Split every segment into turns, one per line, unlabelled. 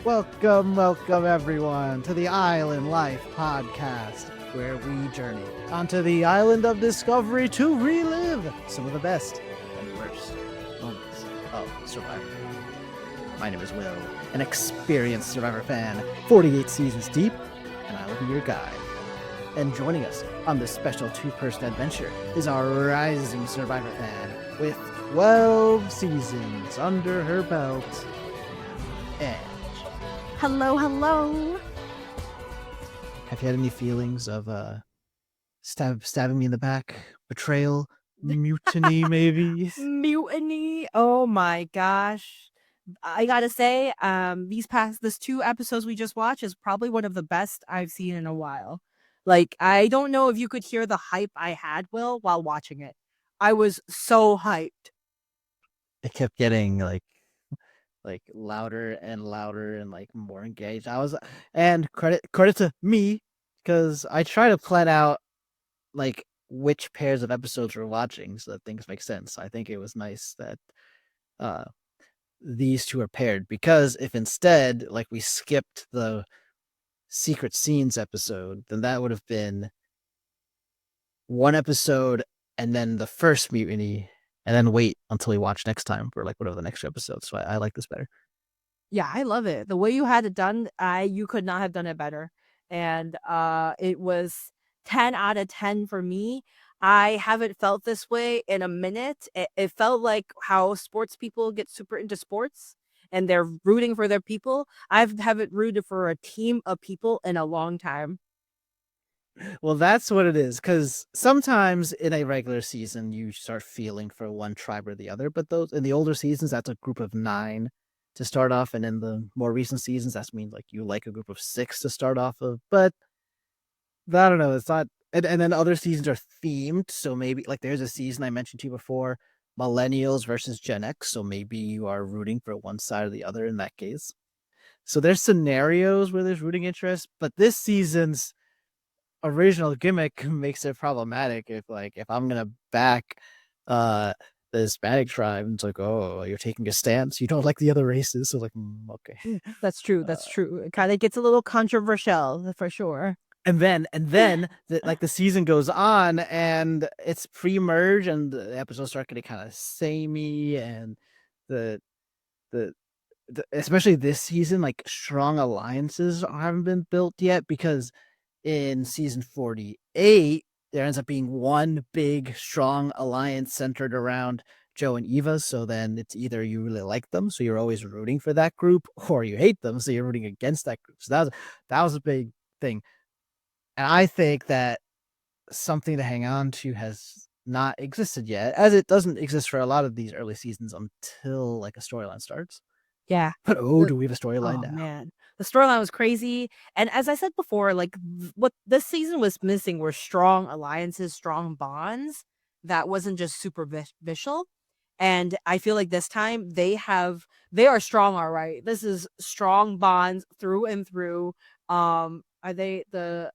Welcome everyone to the Island Life podcast, where we journey onto the island of discovery to relive some of the best and worst moments of Survivor. My name is Will, an experienced Survivor fan, 48 seasons deep, and I will be your guide. And joining us on this special two-person adventure is our rising Survivor fan with 12 seasons under her belt, Edge.
Hello.
Have you had any feelings of stabbing me in the back, betrayal, mutiny, maybe?
Mutiny. Oh my gosh. I gotta say, this 2 episodes we just watched is probably one of the best I've seen in a while. Like, I don't know if you could hear the hype I had, Will, while watching it. I was so hyped.
It kept getting like louder and louder and like more engaged. And credit to me, because I try to plan out like which pairs of episodes we're watching so that things make sense. I think it was nice that these two are paired, because if instead like we skipped the secret scenes episode, then that would have been one episode and then the first mutiny, and then wait until we watch next time for like whatever the next episode. So I like this better.
Yeah, I love it. The way you had it done, you could not have done it better. And it was 10 out of 10 for me. I haven't felt this way in a minute. It felt like how sports people get super into sports and they're rooting for their people. I haven't rooted for a team of people in a long time.
Well, that's what it is, because sometimes in a regular season you start feeling for one tribe or the other, but those in the older seasons, that's a group of 9 to start off, and in the more recent seasons, that means like you like a group of 6 to start off of. But I don't know, it's not. And then other seasons are themed, so maybe like there's a season I mentioned to you before, Millennials versus Gen X, so maybe you are rooting for one side or the other in that case. So there's scenarios where there's rooting interest, but this season's original gimmick makes it problematic if I'm gonna back the Hispanic tribe, and it's like, oh, you're taking a stance, you don't like the other races, so like, okay.
That's true. It kind of gets a little controversial for sure.
And then the season goes on and it's pre-merge and the episodes start getting kind of samey, and the, the especially this season, like strong alliances haven't been built yet, because in season 48, there ends up being one big, strong alliance centered around Joe and Eva. So then it's either you really like them, so you're always rooting for that group, or you hate them, so you're rooting against that group. So that was a big thing. And I think that something to hang on to has not existed yet, as it doesn't exist for a lot of these early seasons until like a storyline starts.
Yeah.
But do we have a storyline now?
Man, the storyline was crazy. And as I said before, like what this season was missing were strong alliances, strong bonds that wasn't just superficial. And I feel like this time they are strong, all right. This is strong bonds through and through. Are they the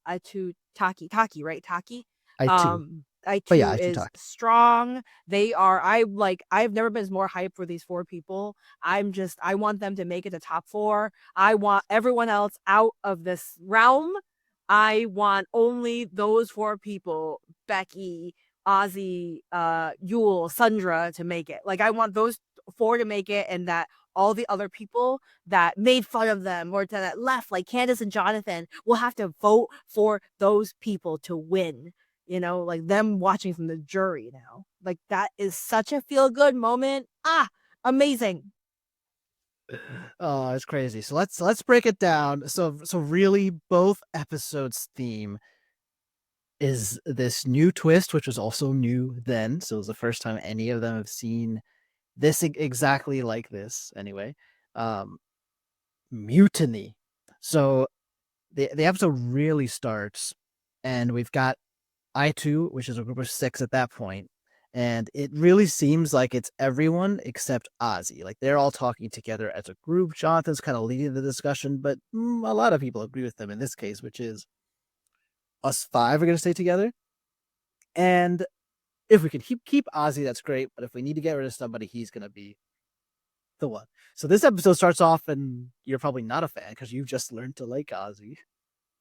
Aitu Taki, right? Taki?
Aitu. But yeah,
Aitu
Aitu
is
Taki.
strong. I've never been more hyped for these 4 people. I want them to make it to top 4. I want everyone else out of this realm. I want only those 4 people, Becky, Ozzy, Yule, Sundra, to make it. Like, I want those 4 to make it, and that all the other people that made fun of them or that left, like Candice and Jonathon, will have to vote for those people to win. You know, like them watching from the jury now. Like, that is such a feel-good moment. Amazing.
Oh, it's crazy. So let's break it down. So really, both episodes' theme is this new twist, which was also new then. So it was the first time any of them have seen this exactly like this. Anyway, mutiny. So the episode really starts, and we've got Aitu, which is a group of 6 at that point, and it really seems like it's everyone except Ozzy. Like, they're all talking together as a group. Jonathan's kind of leading the discussion, but a lot of people agree with them in this case, which is us 5 are going to stay together. And if we can keep Ozzy, that's great. But if we need to get rid of somebody, he's going to be the one. So this episode starts off, and you're probably not a fan because you just learned to like Ozzy.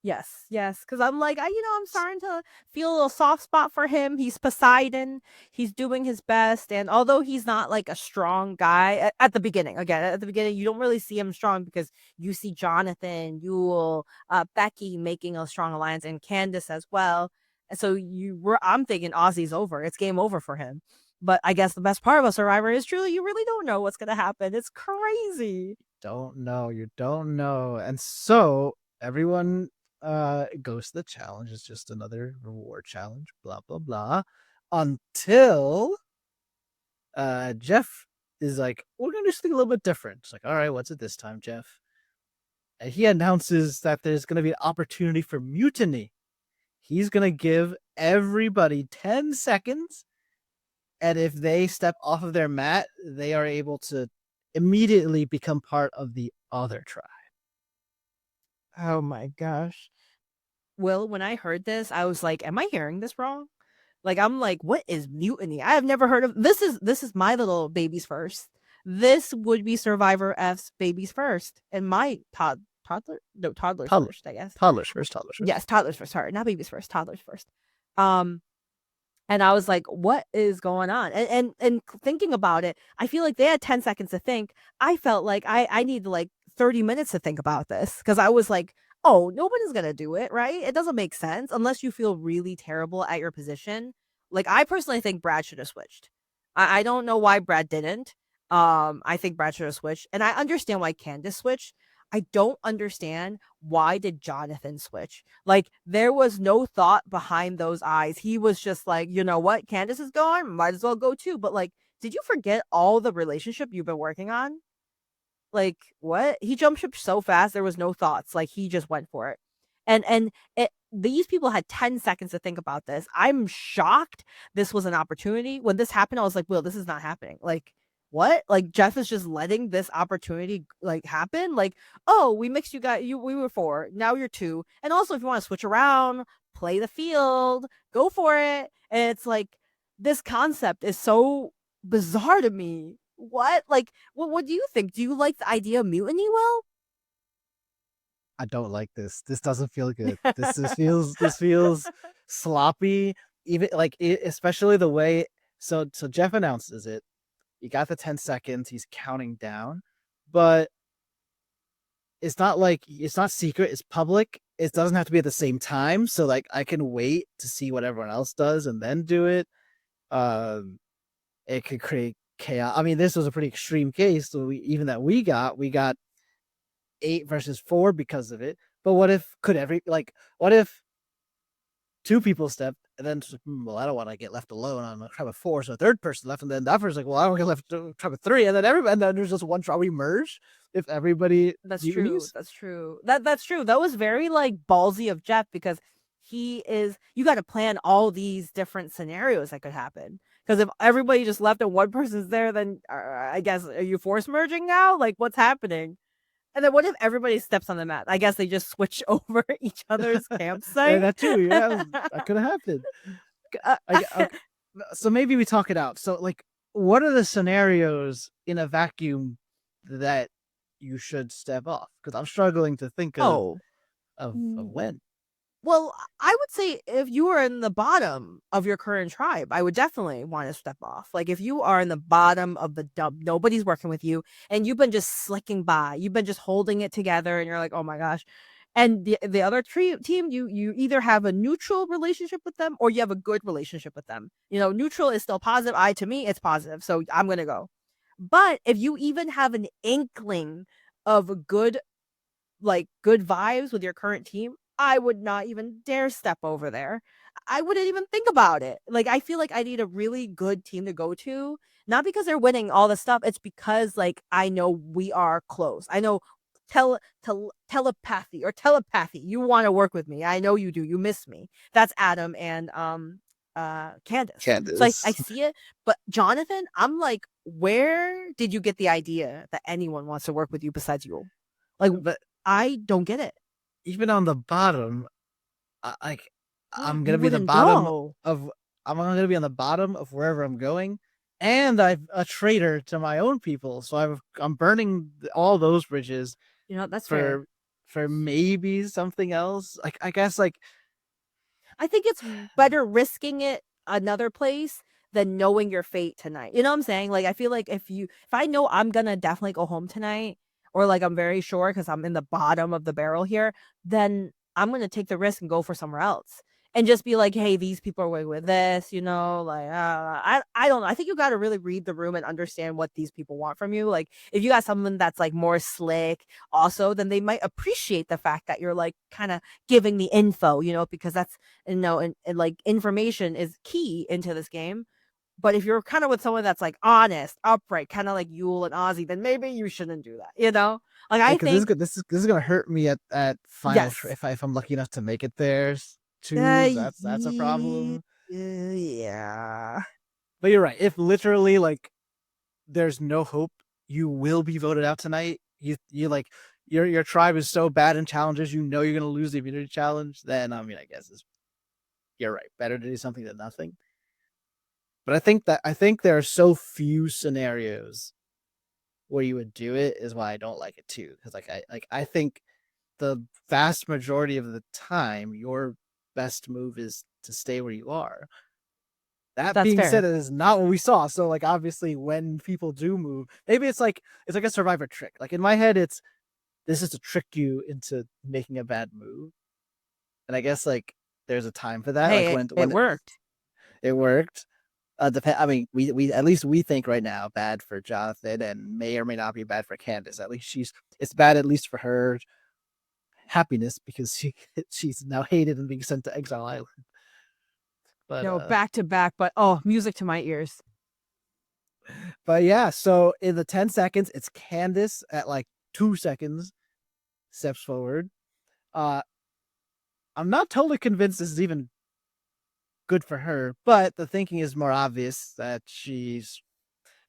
Yes, yes, because I'm like, I'm starting to feel a little soft spot for him. He's Poseidon. He's doing his best, and although he's not like a strong guy at the beginning, again at the beginning, you don't really see him strong because you see Jonathan, Yule, Becky making a strong alliance, and Candice as well. And so I'm thinking Ozzy's over. It's game over for him. But I guess the best part of a Survivor is truly you really don't know what's gonna happen. It's crazy.
Don't know, you don't know. And so everyone goes to the challenge. It's just another reward challenge, blah blah blah. Until Jeff is like, we're gonna do something a little bit different. It's like, all right, what's it this time, Jeff? And he announces that there's gonna be an opportunity for mutiny. He's gonna give everybody 10 seconds, and if they step off of their mat, they are able to immediately become part of the other tribe.
Oh my gosh. Will, when I heard this, I was like, am I hearing this wrong? Like I'm like, what is mutiny? I have never heard of this is my little babies first. This would be Survivor F's babies first. And my toddlers
Toddler,
first, I guess.
toddlers first, toddlers first.
Yes, toddlers first. Sorry, not babies first, toddlers first. Um and I was like, what is going on? And thinking about it, I feel like they had 10 seconds to think. I felt like I need like 30 minutes to think about this because I was like, oh, nobody's going to do it, right? It doesn't make sense unless you feel really terrible at your position. Like, I personally think Brad should have switched. I don't know why Brad didn't. I think Brad should have switched. And I understand why Candice switched. I don't understand why did Jonathon switch? Like there was no thought behind those eyes. He was just like, you know what? Candice is going, might as well go too. But like, did you forget all the relationship you've been working on? Like, what? He jumped ship so fast, there was no thoughts. Like he just went for it. And these people had 10 seconds to think about this. I'm shocked this was an opportunity. When this happened, I was like, Will, this is not happening. Like, what? Like Jeff is just letting this opportunity like happen. Like, oh, we mixed you guys. We were four, now you're two. And also, if you want to switch around, play the field, go for it. And it's like this concept is so bizarre to me. What? Like, what do you think? Do you like the idea of mutiny, Will?
I don't like this. This doesn't feel good. This feels sloppy. Even like especially the way. So Jeff announces it. You got the 10 seconds. He's counting down, but it's not like it's not secret. It's public. It doesn't have to be at the same time. So like I can wait to see what everyone else does and then do it. It could create chaos. I mean, this was a pretty extreme case. So we got 8 versus 4 because of it. But what if what if two people step and then well, I don't want to get left alone on a tribe of 4, so a third person left, and then that person's like, well, I don't get left tribe of 3, and then there's just one tribe we merge if everybody
That's true.
mutinies.
That's true. That's true. That was very like ballsy of Jeff because you got to plan all these different scenarios that could happen. Because if everybody just left and one person's there, then I guess are you force merging now? Like what's happening? And then what if everybody steps on the mat? I guess they just switch over each other's
Yeah,
campsite.
that too. Yeah, that could have happened. Okay. So maybe we talk it out. So like, what are the scenarios in a vacuum that you should step off? Because I'm struggling to think of
oh,
when.
well, I would say if you are in the bottom of your current tribe, I would definitely want to step off. Like if you are in the bottom of the dump, nobody's working with you, and you've been just slicking by, you've been just holding it together, and you're like, oh my gosh. And the other team, you either have a neutral relationship with them or you have a good relationship with them. You know, neutral is still positive. To me, it's positive, so I'm gonna go. But if you even have an inkling of a good vibes with your current team, I would not even dare step over there. I wouldn't even think about it. Like I feel like I need a really good team to go to, not because they're winning all the stuff. It's because like I know we are close. I know telepathy. You want to work with me. I know you do. You miss me. That's Adam and Candice. So I
Candice.
see it, but Jonathon, I'm like, where did you get the idea that anyone wants to work with you besides you? Like
But
I don't get it.
even on the bottom, like I'm
You
gonna be the
wouldn't
bottom
know.
of I'm gonna be on the bottom of wherever I'm going, and I'm a traitor to my own people, so I'm burning all those bridges
That's fair.
for maybe something else. Like I guess like
I think it's better risking it another place than knowing your fate tonight. You know what I'm saying? Like I feel like if I know I'm gonna definitely go home tonight, or like I'm very sure because I'm in the bottom of the barrel here, then I'm gonna take the risk and go for somewhere else. And just be like, hey, these people are away with this, like I don't know. I think you got to really read the room and understand what these people want from you. Like, if you got someone that's like more slick, also, then they might appreciate the fact that you're like kind of giving the info, because that's and like information is key into this game. But if you're kind of with someone that's like honest, upright, kind of like Yule and Ozzy, then maybe you shouldn't do that. Like I
because
think
this is gonna hurt me at final
yes.
if I'm lucky enough to make it there too. That's a problem.
Yeah.
But you're right. If literally like there's no hope, you will be voted out tonight. You like your tribe is so bad in challenges, you're gonna lose the immunity challenge. Then I mean, I guess you're right. Better to do something than nothing. But I think there are so few scenarios where you would do it is why I don't like it too. Because I think the vast majority of the time your best move is to stay where you are. That
That's
being
fair.
said, it is not what we saw. So like obviously when people do move, maybe it's like a survivor trick. Like in my head, this is to trick you into making a bad move. And I guess like there's a time for that. Like
Hey, it
when
worked.
it worked. I mean, we at least we think right now bad for Jonathan and may or may not be bad for Candice. At least it's bad at least for her happiness because she's now hated and being sent to Exile Island. But
Back to back, but oh, music to my ears.
yeah, so in the 10 seconds, it's Candice at like 2 seconds steps forward. Uh I'm not totally convinced this is even good for her, but the thinking is more obvious that she's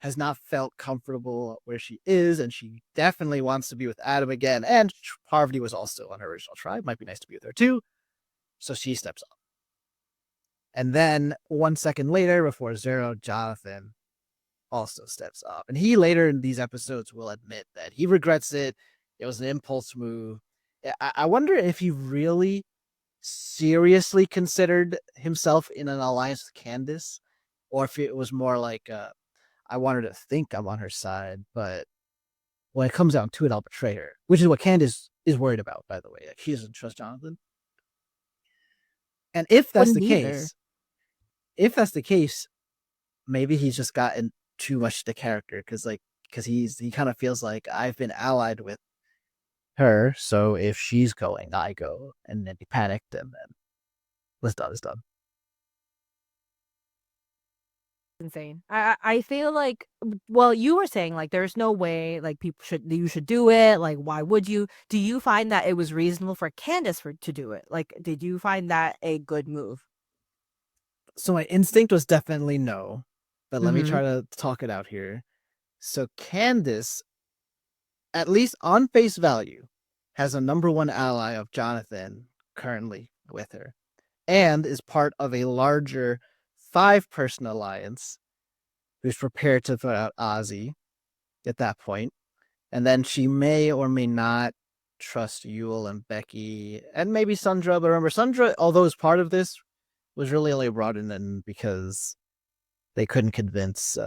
has not felt comfortable where she is, and she definitely wants to be with Adam again. And Parvati was also on her original tribe. Might be nice to be with her too. So she steps up. And then 1 second later, before Zero, Jonathan also steps up. And he later in these episodes will admit that he regrets it. It was an impulse move. I wonder if he really seriously considered himself in an alliance with Candice, or if it was more like I want her to think I'm on her side, but when it comes down to it, I'll betray her, which is what Candice is worried about, by the way. Like, she doesn't trust Jonathan. And
Wouldn't either.
if that's the case, maybe he's just gotten too much to character because he kind of feels like I've been allied with her, so if she's going, I go, and then he panicked, and then it's done.
Insane. I feel like, well, you were saying like there's no way like you should do it. Like, why would you? Do you find that it was reasonable for Candice to do it? Like, did you find that a good move?
So my instinct was definitely no, but let me
Mm-hmm.
try to talk it out here. So Candice, at least on face value, has a number one ally of Jonathan currently with her, and is part of a larger 5-person alliance who's prepared to throw out Ozzy at that point. And then she may or may not trust Yule and Becky and maybe Sundra. But remember, Sundra, although is part of this, was really only brought in because they couldn't convince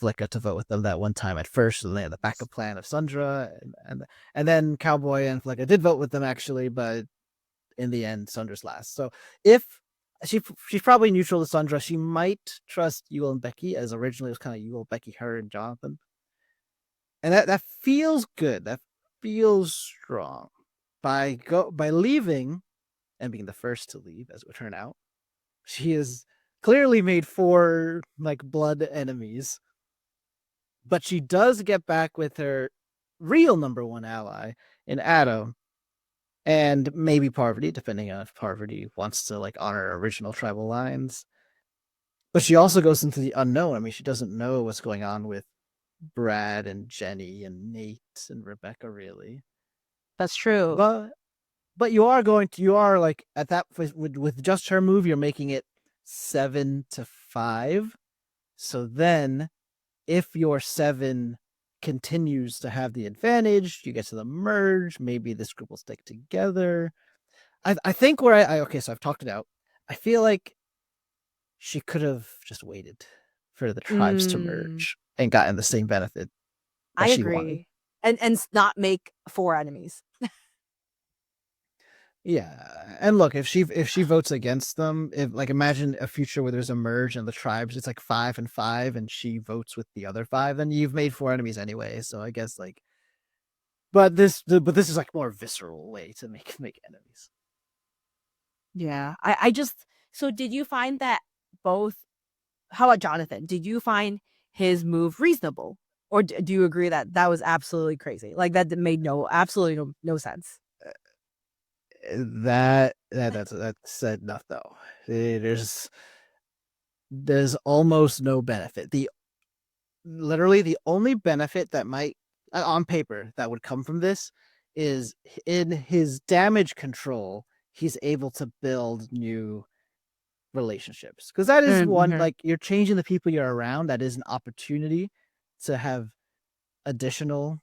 Flicka to vote with them that one time at first, and they had the backup plan of Sundra, and then Cowboy and Flicka did vote with them actually, but in the end, Sundra's last. So if she's probably neutral to Sundra, she might trust Yule and Becky, as originally it was kind of Yule, Becky, her, and Jonathan, and that feels good. That feels strong. By leaving and being the first to leave, as it would turn out, she has clearly made 4 like blood enemies, but she does get back with her real number one ally in Adam, and maybe Parvati, depending on if Parvati wants to like honor original tribal lines. But she also goes into the unknown. I mean, she doesn't know what's going on with Brad and Jenny and Nate and Rebecca, really.
That's true.
But you are like at that with just her move, you're making it 7-5. So then, if your 7 continues to have the advantage, you get to the merge. Maybe this group will stick together. I think where okay, so I've talked it out. I feel like she could have just waited for the tribes to
Mm,
merge and gotten the same benefit
I
that she wanted.
agree. And not make 4 enemies.
Yeah, and look, if she votes against them, if like imagine a future where there's a merge and the tribes, it's like 5 and 5, and she votes with the other 5, then you've made 4 enemies anyway. So I guess like, but this is like more visceral way to make enemies.
Yeah. I just so did you find that both how about Jonathan? Did you find his move reasonable? Or do you agree that that was absolutely crazy? Like that made absolutely no sense.
That's enough though. There's almost no benefit. The literally the only benefit that might on paper that would come from this is in his damage control. He's able to build new relationships because that is one,
Mm-hmm.
like, you're changing the people you're around. That is an opportunity to have additional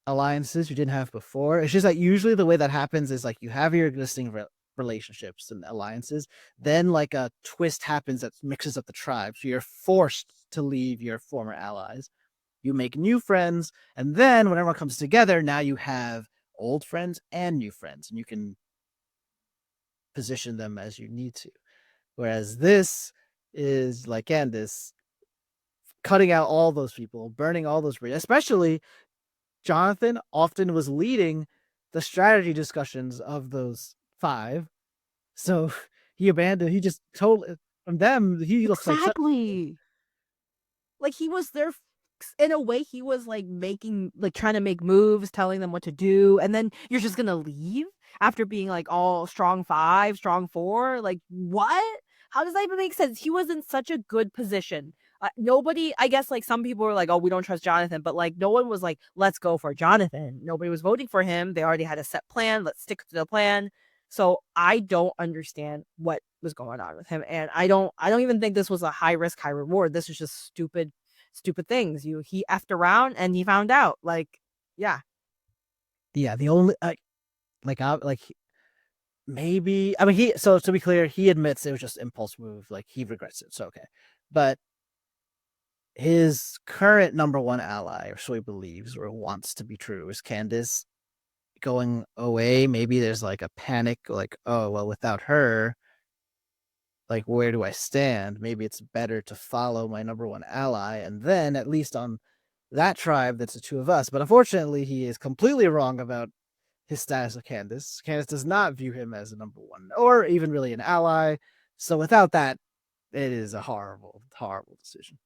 alliances you didn't have before. It's just that usually the way that happens is like you have your existing relationships and alliances, then like a twist happens that mixes up the tribes. So you're forced to leave your former allies. You make new friends, and then when everyone comes together, now you have old friends and new friends, and you can position them as you need to. Whereas this is like Candice, cutting out all those people, burning all those bridges. Especially Jonathon often was leading the strategy discussions of those 5. So he just totally, from them, he looks like such.
Exactly. Like he was there in a way he was like making like trying to make moves, telling them what to do, and then you're just going to leave after being like all strong 5, strong 4? Like what? How does that even make sense? He was in such a good position. Nobody, I guess, like some people were like, "Oh, we don't trust Jonathan," but like no one was like, "Let's go for Jonathan." Nobody was voting for him. They already had a set plan. Let's stick to the plan. So I don't understand what was going on with him, and I don't even think this was a high risk, high reward. This was just stupid things. He effed around and he found out. Like, yeah.
Yeah, the only maybe, I mean, he, so to be clear, he admits it was just impulse move. Like, he regrets it. So okay, but his current number one ally, or so he believes or wants to be true, is Candice going away. Maybe there's like a panic, like, oh well, without her, like, where do I stand? Maybe it's better to follow my number one ally, and then at least on that tribe, that's the 2 of us. But unfortunately, he is completely wrong about his status of Candice. Candice does not view him as a number one or even really an ally. So without that, it is a horrible, horrible decision.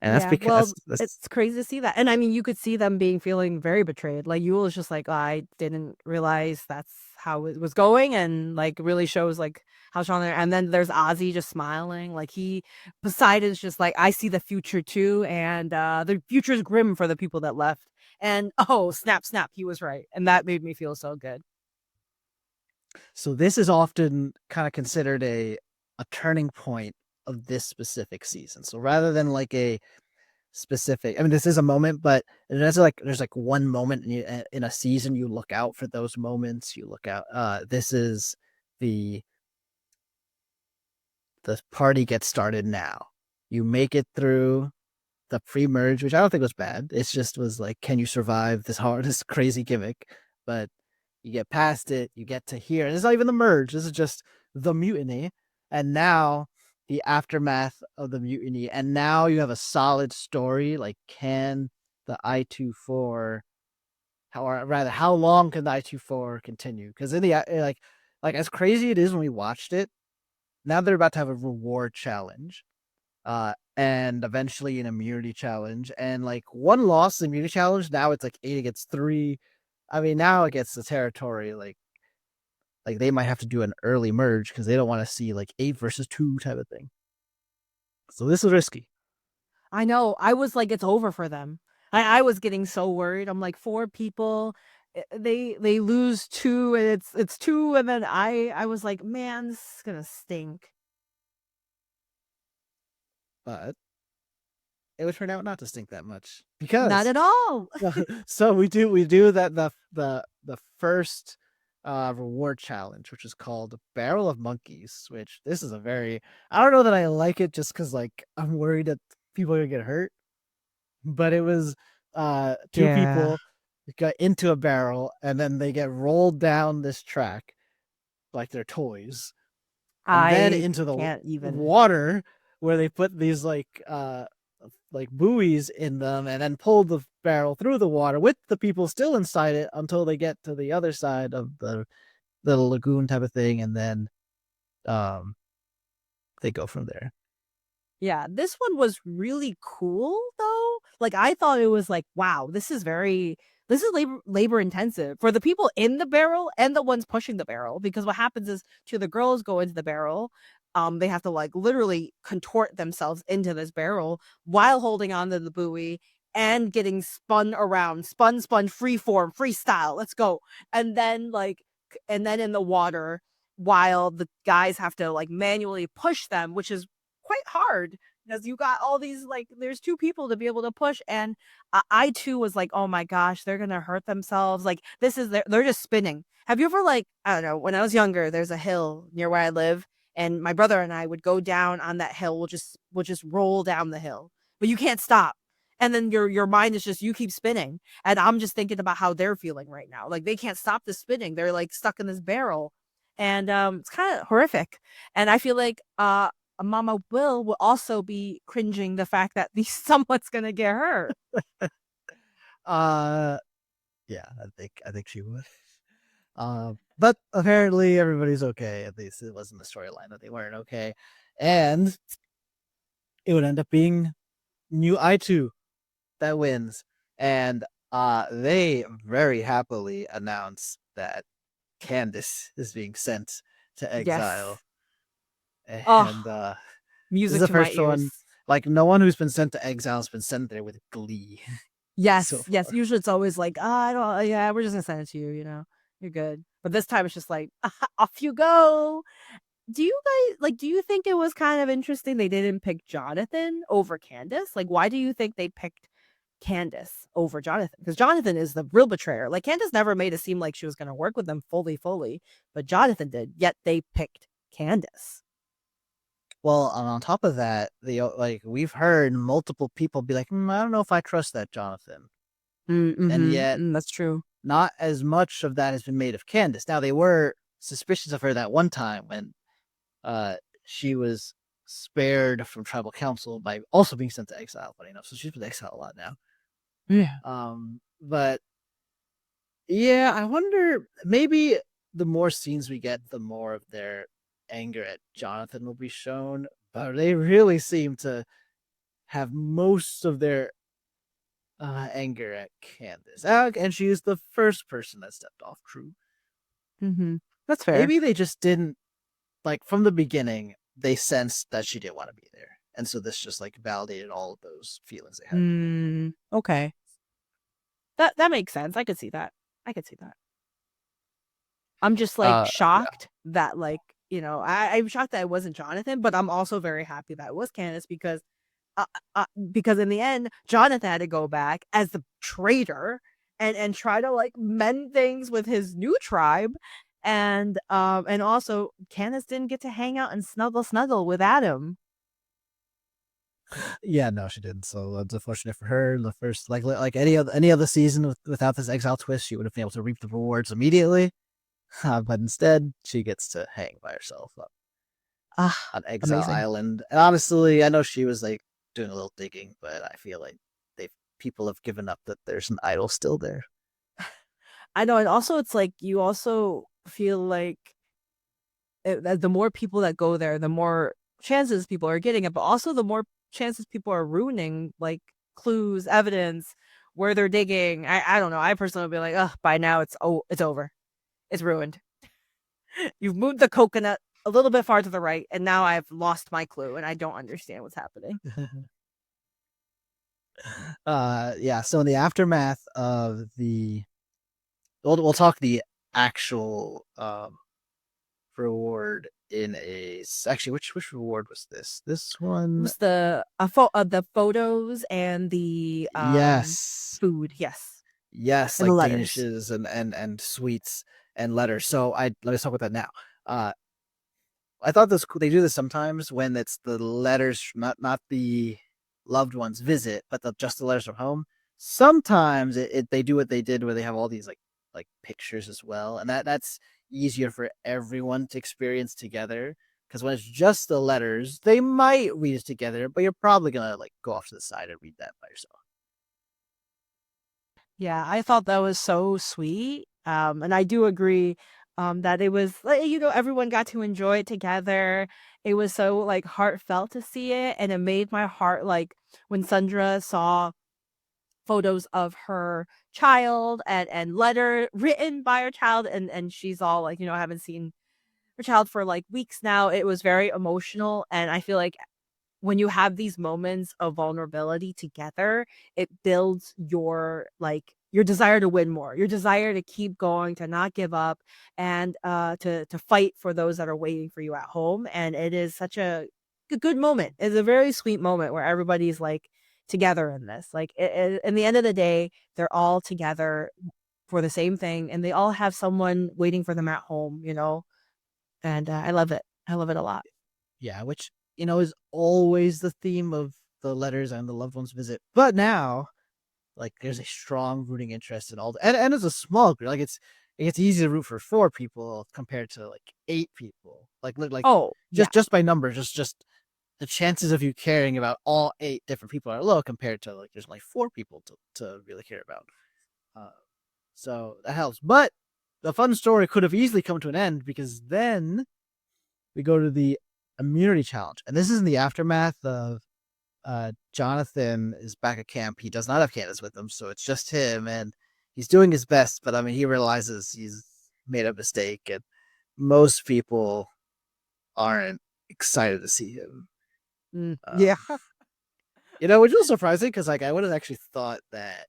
And that's
Yeah.
because
Well,
that's
it's crazy to see that. And I mean, you could see them feeling very betrayed. Like Yule is just like, "Oh, I didn't realize that's how it was going," and like really shows like how strong they're. And then there's Ozzy just smiling. Like Poseidon's just like, I see the future too, and the future is grim for the people that left. And oh, snap, snap, he was right. And that made me feel so good.
so this is often kind of considered a turning point of this specific season. So rather than like a specific, I mean, this is a moment, but there's like one moment in a season you look out for those moments. You look out. This is the the party gets started now. You make it through the pre-merge, which I don't think was bad. It just was like, can you survive this crazy gimmick? But you get past it, you get to here. And it's not even the merge. This is just the mutiny. And now the aftermath of the mutiny. And now you have a solid story. Like, can the I-24, or rather, how long can the I-24 continue? Because in the like as crazy it is when we watched it, now they're about to have a reward challenge, and eventually an immunity challenge. And like one loss in the immunity challenge, now it's like 8 against 3. I mean, now it gets the territory like they might have to do an early merge because they don't want to see like 8 versus 2 type of thing. So this is risky.
I know. I was like, it's over for them. I was getting so worried. I'm like, 4 people, they lose 2, and it's 2, and then I was like, man, this is gonna stink.
but it would turn out not to stink that much
Not
because
at all.
so we do that the first reward challenge, which is called Barrel of Monkeys, which this is a very I don't know that I like it just because like I'm worried that people are gonna get hurt. But it was two
Yeah.
people got into a barrel and then they get rolled down this track like they're toys and then
I
into the
can't even.
water where they put these like buoys in them and then pull the barrel through the water with the people still inside it until they get to the other side of the little lagoon type of thing, and then um they go from there.
Yeah, this one was really cool though. Like I thought it was like, wow, this is labor intensive for the people in the barrel and the ones pushing the barrel, because what happens is two of the girls go into the barrel, they have to like literally contort themselves into this barrel while holding on to the buoy and getting spun around, spun free form, freestyle. Let's go. And then and then in the water while the guys have to like manually push them, which is quite hard because you got all these like there's two people to be able to push, and I too was like, oh my gosh, they're gonna hurt themselves. Like this is they're just spinning. Have you ever like I don't know, when I was younger, there's a hill near where I live, and my brother and I would go down on that hill. We'll just roll down the hill, but you can't stop. And then your mind is just you keep spinning, and I'm just thinking about how they're feeling right now. Like they can't stop the spinning. They're like stuck in this barrel, and it's kind of horrific. And I feel like Mama will also be cringing the fact that these someone's gonna get hurt.
Uh yeah, I think she would. But apparently everybody's okay. At least it wasn't the storyline that they weren't okay, and it would end up being new Aitu that wins, and they very happily announce that Candice is being sent to exile,
Yes.
and
Oh,
this is
music
the
to my
first
ears.
one. Like no one who's been sent to exile has been sent there with glee so
Yes, yes.
far.
Usually it's always like, I don't. Yeah, we're just gonna send it to you. You're good. But this time it's just like, off you go. Do you guys like? Do you think it was kind of interesting they didn't pick Jonathan over Candace? Like, why do you think they picked Candace over Jonathan? Because Jonathan is the real betrayer. Like Candace never made it seem like she was going to work with them fully, but Jonathan did. Yet they picked Candace.
Well, and on top of that, like we've heard multiple people be like, I don't know if I trust that Jonathan, and yet
That's true.
not as much of that has been made of Candace. Now they were suspicious of her that one time when uh she was spared from tribal council by also being sent to exile, funny enough. So she's been exiled a lot now.
Yeah.
But yeah, I wonder maybe the more scenes we get, the more of their anger at Jonathan will be shown. But they really seem to have most of their anger at Candace. And she is the first person that stepped off crew.
That's fair.
Maybe they just didn't like from the beginning. They sensed that she didn't want to be there, and so this just like validated all of those feelings they had.
Okay. That makes sense. I could see that. I could see that. I'm just like
Yeah.
shocked that I'm shocked that it wasn't Jonathan, but I'm also very happy that it was Candace uh, because in the end, Jonathan had to go back as the traitor and try to like mend things with his new tribe, and also Candace didn't get to hang out and snuggle with Adam.
Yeah, no, she didn't. So it's unfortunate for her. The first, like any other season without this exile twist, she would have been able to reap the rewards immediately. But instead, she gets to hang by herself
Ah,
on Exile
amazing.
Island. And honestly, I know she was like doing a little digging, but I feel like they people have given up that there's an idol still there.
I know, and also it's like you also feel like the more people that go there, the more chances people are getting it, but also the more chances people are ruining like clues, evidence, where they're digging. I don't know. I personally would be like, oh, by now it's over. It's ruined. You've moved the coconut a little bit far to the right, and now I've lost my clue, and I don't understand what's happening.
Yeah. So in the aftermath of we'll talk the actual reward in actually which reward was this? This
It
one,
was the photos and the
yes,
food, yes,
yes,
and the
like
letters.
danishes and sweets and letters. So I let me talk about that now. Uh, I thought this they do this sometimes when it's the letters, not the loved one's visit, but just the letters from home. Sometimes they do what they did where they have all these like pictures as well, and that's easier for everyone to experience together. Because when it's just the letters, they might read it together, but you're probably gonna like go off to the side and read that by yourself.
Yeah, I thought that was so sweet. And I do agree that it was like, everyone got to enjoy it together. It was so like heartfelt to see it, and it made my heart like when Sandra saw photos of her child and letter written by her child, and she's all like, I haven't seen her child for like weeks now. It was very emotional, and I feel like when you have these moments of vulnerability together, it builds your desire to win more, your desire to keep going, to not give up, and to fight for those that are waiting for you at home. And it is such a good moment. It's a very sweet moment where everybody's like together in this. Like in the end of the day, they're all together for the same thing, and they all have someone waiting for them at home. And I love it. I love it a lot.
Yeah, which is always the theme of the letters and the loved ones visit. But now, like, there's a strong rooting interest in all, and it's a small group. Like, it's easy to root for 4 people compared to like 8 people. Like
Oh yeah.
just by numbers, just the chances of you caring about all 8 different people are low compared to like there's only 4 people to really care about. Uh, so that helps. But the fun story could have easily come to an end because then we go to the immunity challenge, and this is in the aftermath of Jonathon is back at camp. He does not have Candice with him, so it's just him, and he's doing his best. But I mean, he realizes he's made a mistake, and most people aren't excited to see him.
Yeah.
Um, which was surprising because like I would have actually thought that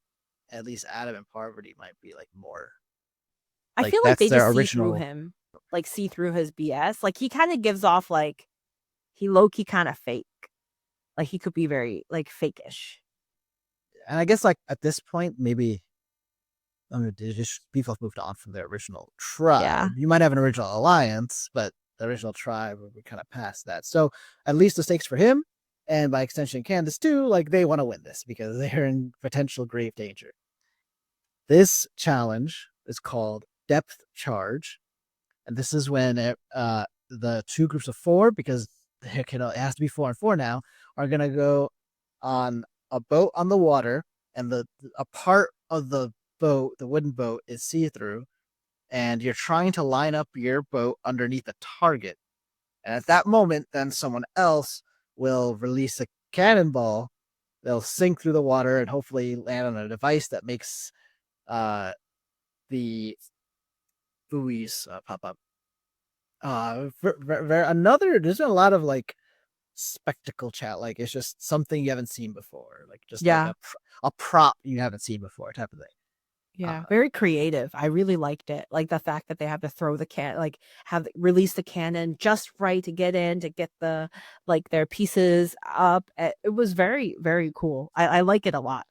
at least Adam and Parvati might be like more
I
like
feel like
that's
they
their
just see through
original.
him, like see through his BS. Like he kind of gives off like he low key kind of fake. Like he could be very like fakeish.
And I guess like at this point, maybe I mean, just people have moved on from their original
Yeah.
tribe. You might have an original alliance, but the original tribe we're kind of past that. So at least the stakes for him, and by extension Candice too, like they want to win this because they're in potential grave danger. This challenge is called Depth Charge, and this is when the 2 groups of 4, because it has to be 4 and 4 now, are gonna go on a boat on the water, and a part of the boat, the wooden boat, is see through, and you're trying to line up your boat underneath a target. And at that moment, then someone else will release a cannonball. They'll sink through the water and hopefully land on a device that makes uh, the buoys pop up. There's a lot of like spectacle chat. Like it's just something you haven't seen before, like just like
Yeah.
a prop you haven't seen before type of thing.
Yeah.
Uh,
Very creative. I really liked it. Like the fact that they have to throw the can like have release the cannon just right to get in to get the like their pieces up. It was very, very cool. I like it a lot.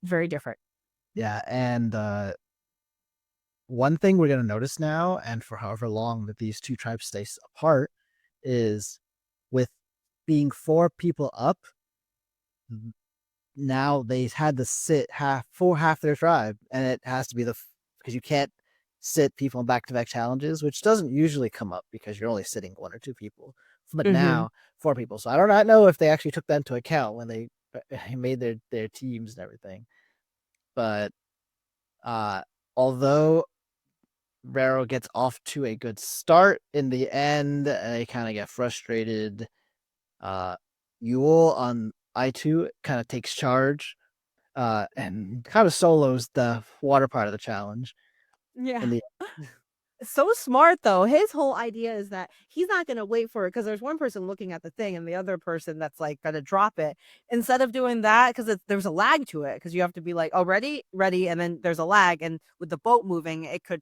Very different.
yeah, and one thing we're gonna notice now, and for however long that these 2 tribes stay apart, is with being 4 people up. Now they had to sit half their tribe, and it has to be because you can't sit people in back-to-back challenges, which doesn't usually come up because you're only sitting 1 or 2 people. But
Hmm.
now 4 people, so I do not know if they actually took that into account when they made their teams and everything. But uh, although Barrell gets off to a good start, in the end they kind of get frustrated. Uh, Yule on Aitu kind of takes charge and kind of solos the water part of the challenge
Yeah.
in the
so smart though. His whole idea is that he's not going to wait for it because there's one person looking at the thing and the other person that's like going to drop it. Instead of doing that, because there's a lag to it, because you have to be like, oh, ready, ready, and then there's a lag, and with the boat moving, it could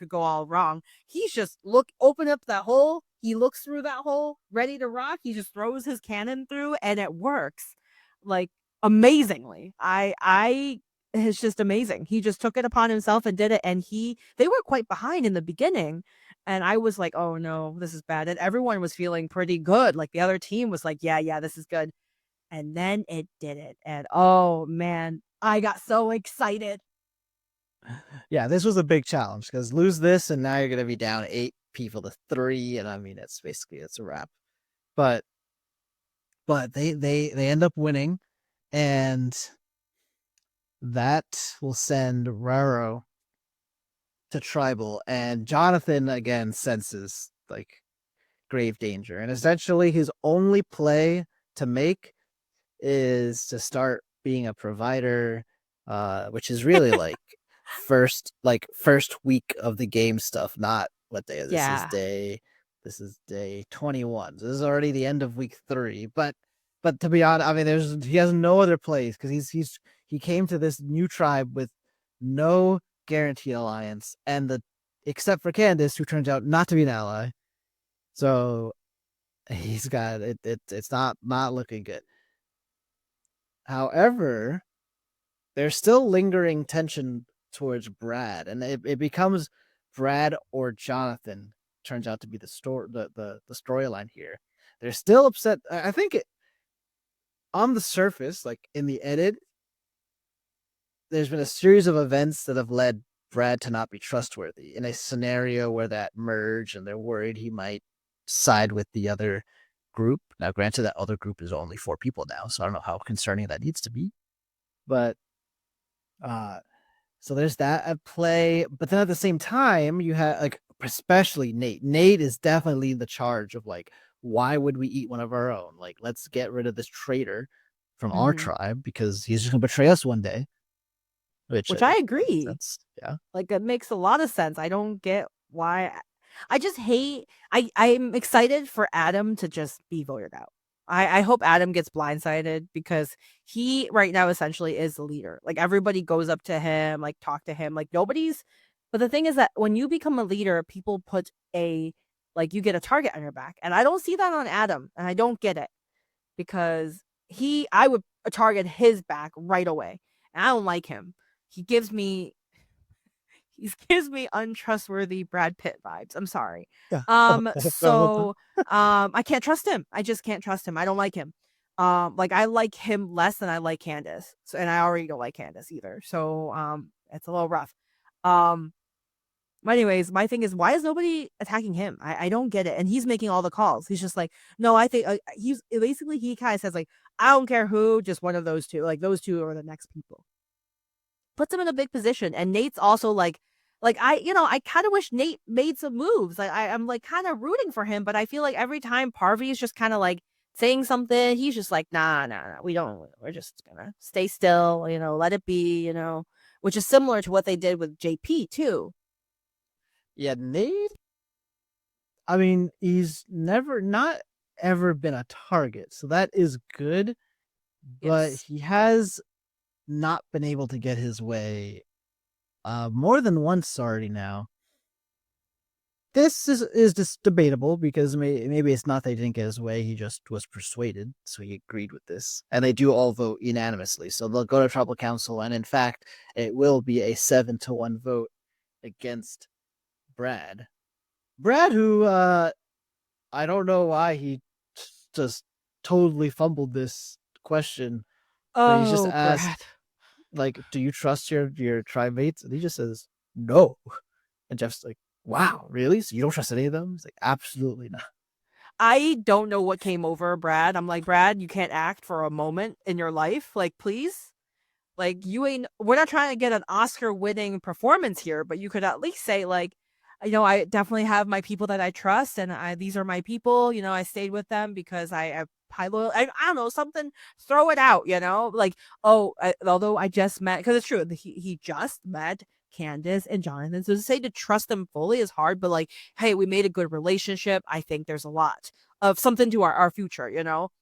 go all wrong. He's just open up that hole. He looks through that hole, ready to rock. He just throws his cannon through, and it works like amazingly. I it's just amazing. He just took it upon himself and did it. And they were quite behind in the beginning. And I was like, oh no, this is bad. And everyone was feeling pretty good. Like the other team was like, yeah, yeah, this is good. And then it did it. And oh man, I got so excited.
Yeah, this was a big challenge because lose this and now you're gonna be down 8 people to 3, and I mean it's a wrap. But they end up winning, and that will send Raro to tribal, and Jonathon again senses like grave danger, and essentially his only play to make is to start being a provider, which is really first week of the game stuff, not what day.
Yeah.
This is day 21. So this is already the end of week 3. But to be honest, I mean, he has no other plays because he came to this new tribe with no guaranteed alliance, and except for Candice, who turns out not to be an ally. So he's got it. It's not looking good. However, there's still lingering tension towards Brad, and it becomes Brad or Jonathon turns out to be the storyline here. They're still upset. I think on the surface, like in the edit, there's been a series of events that have led Brad to not be trustworthy in a scenario where that merge, and they're worried he might side with the other group. Now, granted, that other group is only 4 people now, so I don't know how concerning that needs to be. But so there's that at play. But then at the same time, you have like especially Nate. Nate is definitely the charge of like, why would we eat one of our own? Like, let's get rid of this traitor from our
Mm-hmm.
tribe because he's just gonna betray us one day. Which
Which I
makes
agree.
sense. Yeah.
Like it makes a lot of sense. I don't get why. I just hate. I'm excited for Adam to just be voted out. I hope Adam gets blindsided because he right now essentially is the leader. Like everybody goes up to him, like talk to him. Like nobody's. But the thing is that when you become a leader, people put you get a target on your back, and I don't see that on Adam, and I don't get it because I would target his back right away, and I don't like him. He gives me untrustworthy Brad Pitt vibes. I'm sorry.
Yeah.
So I can't trust him. I just can't trust him. I don't like him. Like I like him less than I like Candice. So and I already don't like Candice either. So it's a little rough. But anyways, my thing is why is nobody attacking him? I don't get it. And he's making all the calls. He's just like, no, I think he kind of says like, I don't care who, just one of those two. Like those two are the next people. Puts him in a big position. And Nate's also like I kind of wish Nate made some moves. Like I'm like kind of rooting for him, but I feel like every time Parvy is just kind of like saying something, he's just like, nah, we don't. We're just gonna stay still, let it be, which is similar to what they did with JP too.
Yeah, Nate. I mean, he's not ever been a target, so that is good. But
Yes.
he has not been able to get his way more than once already now. This is just debatable because maybe it's not that he didn't get his way, he just was persuaded, so he agreed with this. And they do all vote unanimously, so they'll go to tribal council, and in fact, it will be a 7-1 vote against Brad. Brad, who I don't know why he just totally fumbled this question, but he's just
Oh,
asked,
Brad.
like, do you trust your tribe mates? And he just says, no. And Jeff's like, wow, really? So you don't trust any of them? He's like, absolutely not.
I don't know what came over Brad. I'm like, Brad, you can't act for a moment in your life. Like, please. Like we're not trying to get an Oscar winning performance here, but you could at least say like, I definitely have my people that I trust and these are my people, I stayed with them because I high loyal. I don't know, something, throw it out, like, although I just met, because it's true, he just met Candice and Jonathon. So to say to trust them fully is hard, but like, hey, we made a good relationship. I think there's a lot of something to our future,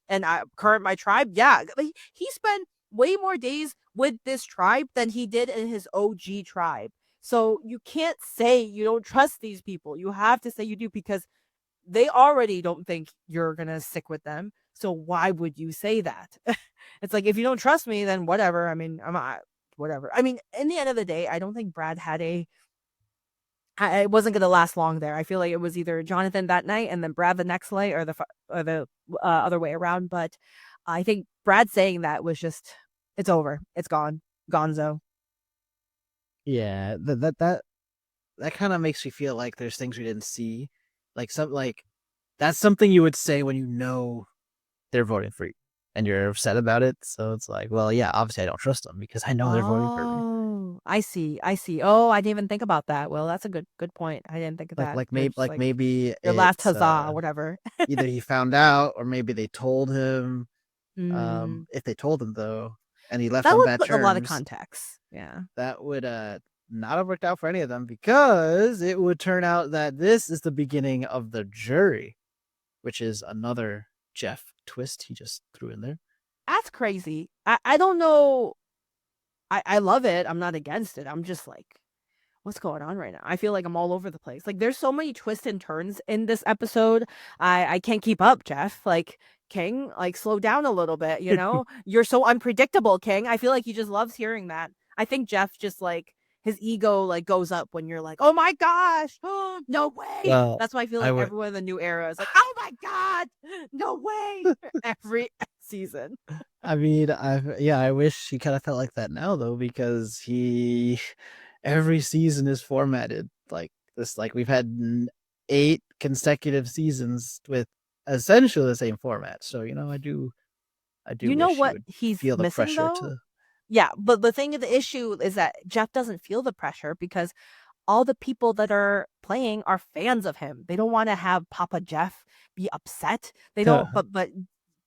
And current my tribe, yeah, like, he spent way more days with this tribe than he did in his OG tribe. So you can't say you don't trust these people. You have to say you do, because they already don't think you're gonna stick with them. So why would you say that? It's like, if you don't trust me, then whatever. I mean, whatever. I mean, in the end of the day, I don't think Brad had it wasn't gonna last long there. I feel like it was either Jonathon that night and then Brad the next night, or the other way around. But I think Brad saying that was just, it's over. It's gone. Gonzo.
Yeah, that kind of makes me feel like there's things we didn't see, like that's something you would say when you know they're voting for you and you're upset about it. So it's like, well, yeah, obviously I don't trust them because I know they're voting for me.
Oh, I see. I see. Oh, I didn't even think about that. Well, that's a good point. I didn't think of that. You're just like
Maybe
your last
it's
huzzah or whatever.
either he found out or maybe they told him.
Mm,
If they told him though, and he left
that
on
would
bad
put a lot of
terms,
context. Yeah.
that would not have worked out for any of them, because it would turn out that this is the beginning of the jury, which is another Jeff twist he just threw in there.
That's crazy. I don't know. I love it. I'm not against it. I'm just like, what's going on right now? I feel like I'm all over the place. Like, there's so many twists and turns in this episode. I can't keep up, Jeff. Like, King, like, slow down a little bit, You're so unpredictable, King. I feel like he just loves hearing that. I think Jeff just, like, his ego, like, goes up when you're like, oh my gosh, no way.
Well,
That's why I feel
I
like
would.
everyone in the new era is like, oh my God, no way. Every season.
I mean, I wish he kind of felt like that now though, because he every season is formatted like this. Like we've had 8 consecutive seasons with essentially the same format. So I do
You know
wish he
what
would
he's
feel the
missing,
pressure
though?
to.
Yeah, but the issue is that Jeff doesn't feel the pressure because all the people that are playing are fans of him. They don't want to have Papa Jeff be upset. They don't,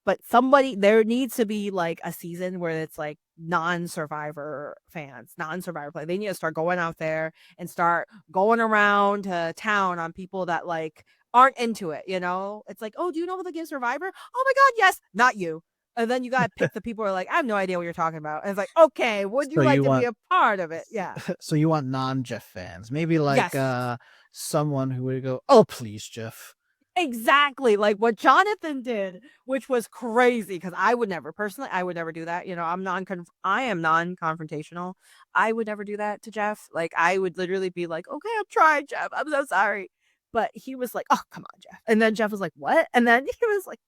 but somebody, there needs to be like a season where it's like non-survivor fans, non-survivor play. They need to start going out there and start going around to town on people that like aren't into it, It's like, oh, do you know the game Survivor? Oh my God, yes, not you. And then you gotta pick the people who are like, I have no idea what you're talking about. And it's like, okay, would
So
you like
you
to be
want
a part of it? Yeah.
so you want non-Jeff fans, maybe like
Yes.
someone who would go, "Oh please, Jeff."
Exactly, like what Jonathon did, which was crazy, because I would never, personally, I would never do that. I am non-confrontational. I would never do that to Jeff. Like, I would literally be like, okay, I'm trying, Jeff. I'm so sorry. But he was like, oh, come on, Jeff. And then Jeff was like, what? And then he was like,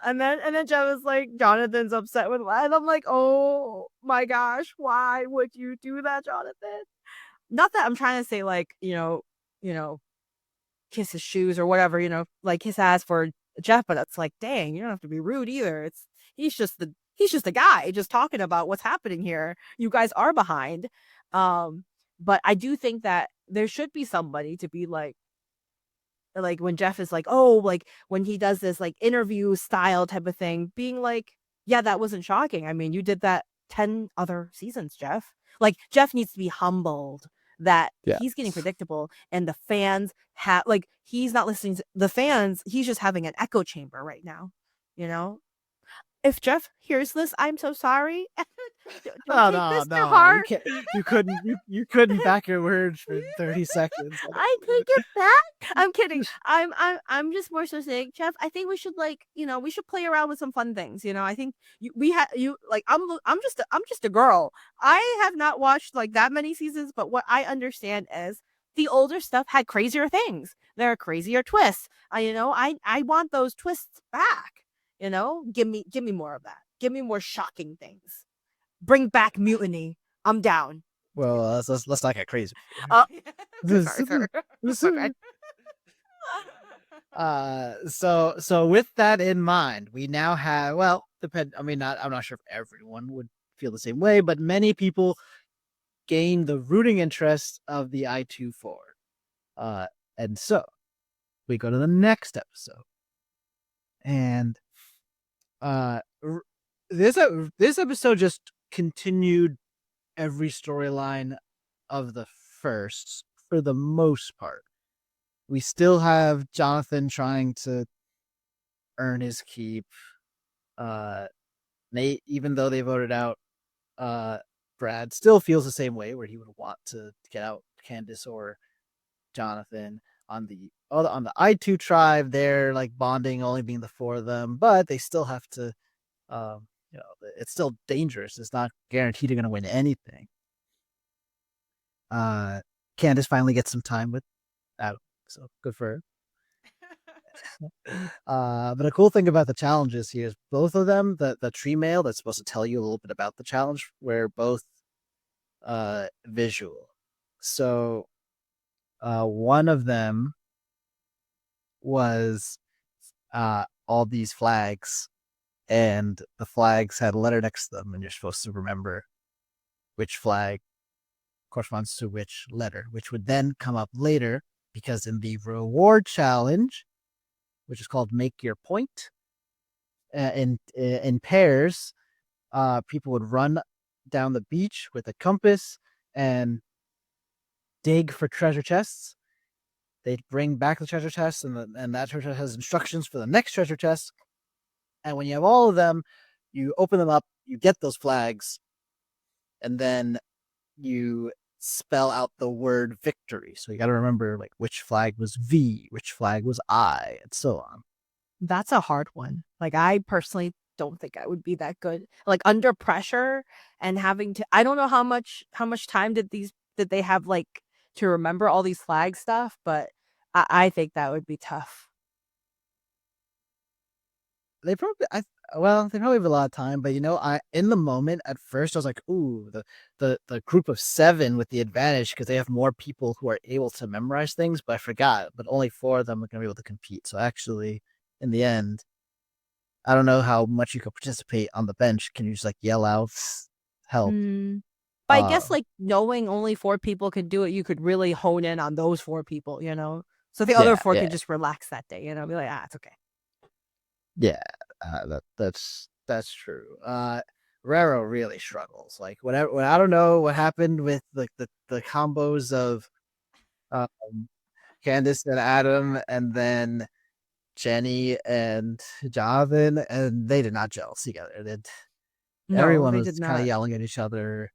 and then Jeff was like, Jonathon's upset with what? And I'm like, oh my gosh, why would you do that, Jonathon? Not that I'm trying to say like, you know, kiss his shoes or whatever, like his ass for Jeff, but it's like, dang, you don't have to be rude either. He's just a guy just talking about what's happening here. You guys are behind. But I do think that there should be somebody to be like when Jeff is like, oh, like when he does this like interview style type of thing, being like, yeah, that wasn't shocking. I mean, you did that 10 other seasons, Jeff. Like, Jeff needs to be humbled that
Yeah.
he's getting predictable and the fans have, like, he's not listening to the fans. He's just having an echo chamber right now, you know? If Jeff hears this, I'm so sorry. Don't
Oh
take
no,
this to
no, you
heart.
can't. You couldn't back your words for 30 seconds.
I take it back. I'm kidding. I'm just more so saying, Jeff, I think we should we should play around with some fun things. I think we had you like I'm just a girl. I have not watched like that many seasons, but what I understand is the older stuff had crazier things. There are crazier twists. I want those twists back. Give me more of that. Give me more shocking things. Bring back Mutiny. I'm down.
Well, let's not get crazy.
Oh, sorry, sorry. My bad.
So with that in mind, we now have, well, I mean, I'm not sure if everyone would feel the same way, but many people gain the rooting interest of the Aitu forward. And so we go to the next episode, and this episode just continued every storyline of the first for the most part. We still have Jonathon trying to earn his keep. Nate, even though they voted out Brad, still feels the same way, where he would want to get out Candice or Jonathon. On the Aitu tribe, they're like bonding, only being the four of them, but they still have to. It's still dangerous. It's not guaranteed you're going to win anything. Candice finally gets some time with Adam, so good for her. But a cool thing about the challenges here is both of them, the tree mail that's supposed to tell you a little bit about the challenge, were both visual. So one of them was all these flags, and the flags had a letter next to them, and you're supposed to remember which flag corresponds to which letter, which would then come up later, because in the reward challenge, which is called Make Your Point, in pairs, people would run down the beach with a compass and dig for treasure chests. They'd bring back the treasure chest, and that treasure chest has instructions for the next treasure chest. And when you have all of them, you open them up, you get those flags, and then you spell out the word victory. So you got to remember like which flag was V, which flag was I, and so on.
That's a hard one. Like, I personally don't think I would be that good. Like, under pressure and having to, I don't know how much time did they have, like, to remember all these flag stuff, but I think that would be tough.
They probably they probably have a lot of time, but I in the moment at first I was like, ooh, the group of 7 with the advantage, because they have more people who are able to memorize things. But I forgot, but only 4 of them are gonna be able to compete. So actually, in the end, I don't know how much you could participate on the bench. Can you just like yell out help?
But I guess, like, knowing only 4 people could do it, you could really hone in on those 4 people, you know? So the other
Yeah,
4
yeah,
could just relax that day, you know? Be like, it's okay.
yeah. That's true. Rero really struggles. Like whatever. I don't know what happened with the combos of um, Candice and Adam, and then Jenny and Jonathan, and they did not gel together.
No,
Everyone
they
was
did
kind of
not.
yelling at each other.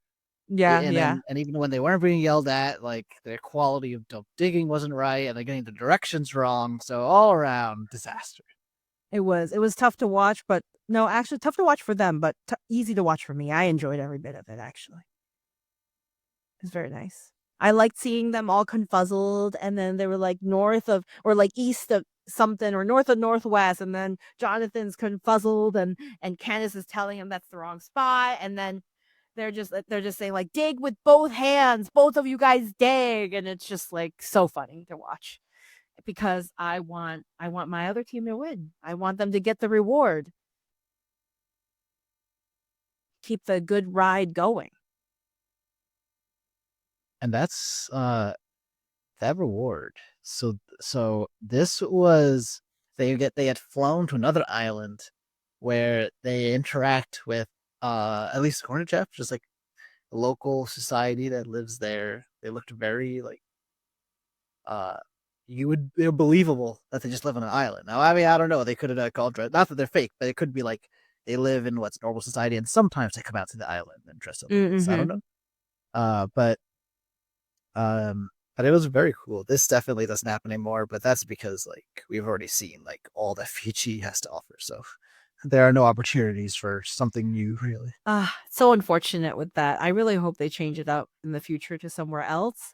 Yeah, yeah.
And even when they weren't being yelled at, like their quality of digging wasn't right, and they're getting the directions wrong. So all around disaster.
It was tough to watch, but no, actually tough to watch for them, but easy to watch for me. I enjoyed every bit of it, actually. It was very nice. I liked seeing them all confuzzled, and then they were like north of, or like east of something, or north of northwest, and then Jonathan's confuzzled, and Candice is telling him that's the wrong spot, and then they're just saying like dig with both hands, both of you guys dig, and it's just like so funny to watch, because I want my other team to win. I want them to get the reward. Keep the good ride going.
And that's that reward. So this was they had flown to another island where they interact with at least according to Jeff, just like a local society that lives there. They looked very like uh they're believable that they just live on an island. Now, I mean, I don't know. They could have called not that they're fake, but it could be like they live in what's normal society, and sometimes they come out to the island and dress up like this. I don't
Mm-hmm.
know. Uh, but um, but it was very cool. This definitely doesn't happen anymore, but that's because like we've already seen like all that Fiji has to offer. So there are no opportunities for something new, really.
So unfortunate with that. I really hope they change it up in the future to somewhere else.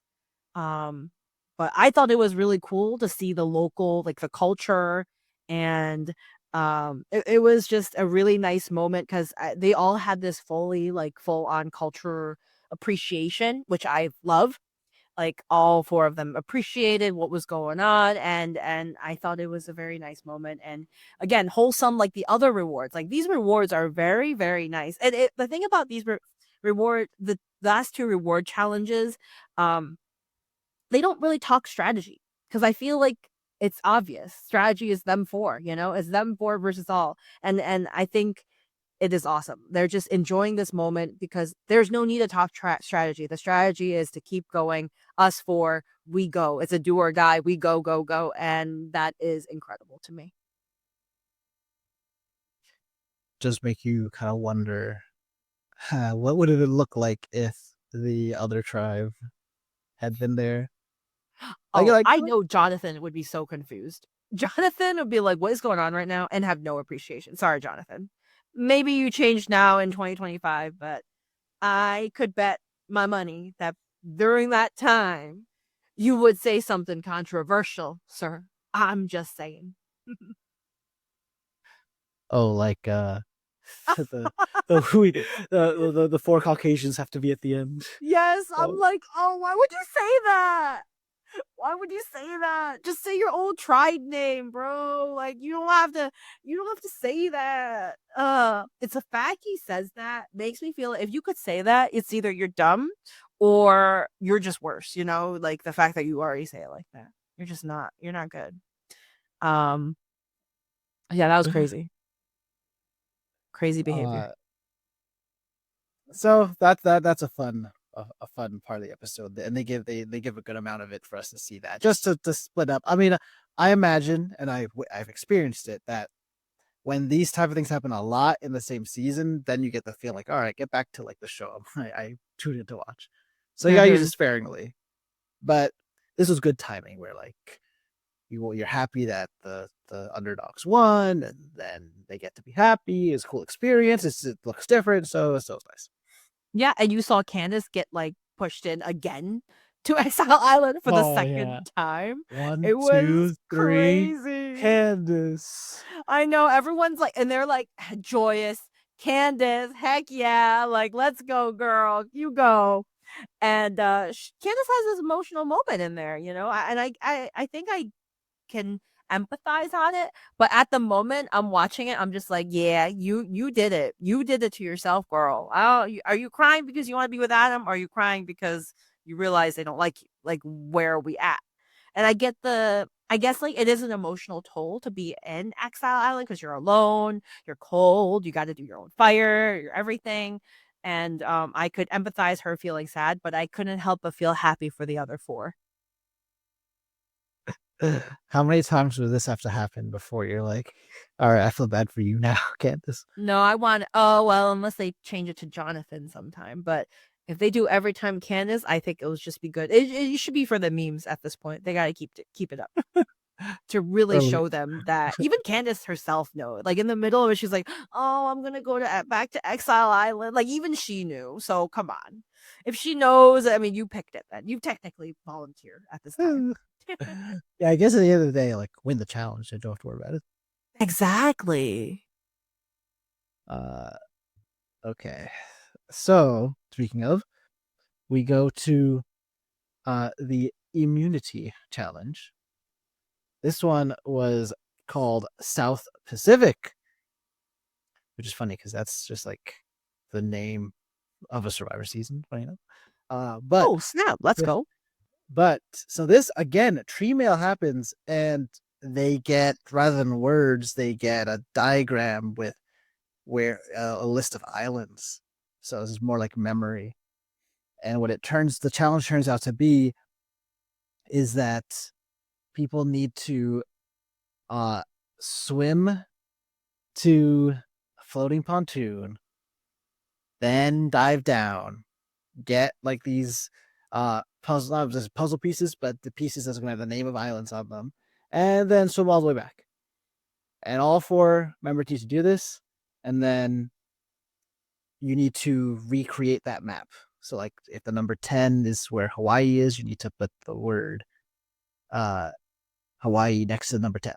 Um, but I thought it was really cool to see the local, like the culture, and it was just a really nice moment, because they all had this full on culture appreciation, which I love. Like, all 4 of them appreciated what was going on, and I thought it was a very nice moment, and again, wholesome like the other rewards. Like, these rewards are very, very nice. And the thing about these the last 2 reward challenges, um they don't really talk strategy, because I feel like it's obvious. Strategy is them 4, it's them 4 versus all. And I think it is awesome. They're just enjoying this moment because there's no need to talk strategy. The strategy is to keep going. Us four, we go. It's a do or die. We go, go, go. And that is incredible to me.
Just make you kind of wonder, what would it look like if the other tribe had been there?
Oh, I know Jonathon would be so confused. Jonathon would be like, what is going on right now? And have no appreciation. Sorry, Jonathon. Maybe you changed now in 2025, but I could bet my money that during that time, you would say something controversial, sir. I'm just saying.
oh, like the the four Caucasians have to be at the end.
Yes, I'm
Oh.
like, oh, why would you say that? Why would you say that? Just say your old tried name, bro. Like you don't have to say that. It's a fact he says that makes me feel if you could say that, it's either you're dumb or you're just worse, you know? Like the fact that you already say it like that. You're not good. Um yeah, that was crazy. Crazy behavior.
Uh, so that's a fun part of the episode, and they give a good amount of it for us to see that, just to split up. I mean, I imagine, and I've experienced it, that when these type of things happen a lot in the same season, then you get the feel like, all right, get back to like the show I tuned in to watch. So you gotta use it sparingly. But this was good timing where like you're happy that the underdogs won, and then they get to be happy. It's a cool experience. It looks different, so it's nice.
Yeah, and you saw Candice get like pushed in again to Exile Island for the
Oh yeah.
second time.
One,
It was
two, three.
crazy.
Candice.
I know everyone's like, and they're like joyous. Candice, heck yeah, like let's go, girl, you go. And Candice has this emotional moment in there, you know, I think I can empathize on it, but at the moment I'm watching it, I'm just like, yeah, you did it to yourself, girl. Are you crying because you want to be with Adam, or are you crying because you realize they don't like you? Like, where are we at? And I guess like it is an emotional toll to be in Exile Island because you're alone, you're cold, you got to do your own fire, your everything. And I could empathize her feeling sad, but I couldn't help but feel happy for the other four.
How many times would this have to happen before you're like, all right, I feel bad for you now, Candice?
No, I want. Oh well, unless they change it to Jonathon sometime. But if they do every time Candace, I think it'll just be good. It should be for the memes at this point. They gotta keep it up to really
Early.
show them that even Candace herself knows. Like in the middle of it, she's like, "Oh, I'm gonna go to back to Exile Island." Like even she knew. So come on, if she knows, I mean, you picked it. Then you technically volunteered at this time.
Yeah, I guess at the end of the day, like win the challenge. I don't have to worry about it.
Exactly.
Uh, okay. So speaking of, we go to the immunity challenge. This one was called South Pacific, which is funny because that's just like the name of a Survivor season. Funny enough. But
Oh snap! Let's go.
but so this again, tree mail happens, and they get, rather than words, they get a diagram with where a list of islands. So this is more like memory. And what the challenge turns out to be is that people need to swim to a floating pontoon, then dive down, get like these puzzle, not just puzzle pieces, but the pieces that's gonna have the name of islands on them, and then swim all the way back. And all four member teams to do this, and then you need to recreate that map. So like if the number 10 is where Hawaii is, you need to put the word uh Hawaii next to the number 10.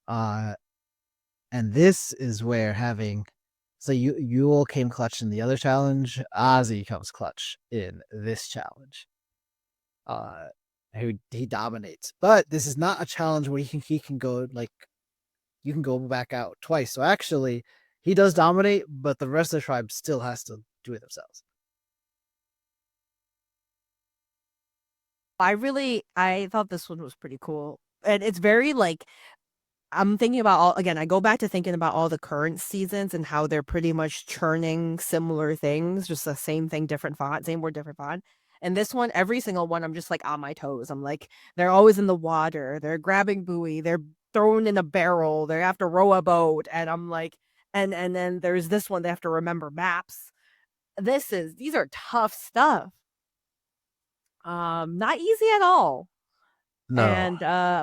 Uh and this is where having, so Yule came clutch in the other challenge, Ozzy comes clutch in this challenge. Uh who he dominates. But this is not a challenge where he can go like, you can go back out twice. So actually he does dominate, but the rest of the tribe still has to do it themselves.
I thought this one was pretty cool. And it's very like I'm thinking about all again, I go back to thinking about all the current seasons and how they're pretty much churning similar things, just the same thing, different font, same word, different font. And this one, every single one, I'm just like on my toes. I'm like, they're always in the water, they're grabbing buoy, they're thrown in a barrel, they have to row a boat, and I'm like, and then there's this one, they have to remember maps. These are tough stuff. Not easy at all.
No.
And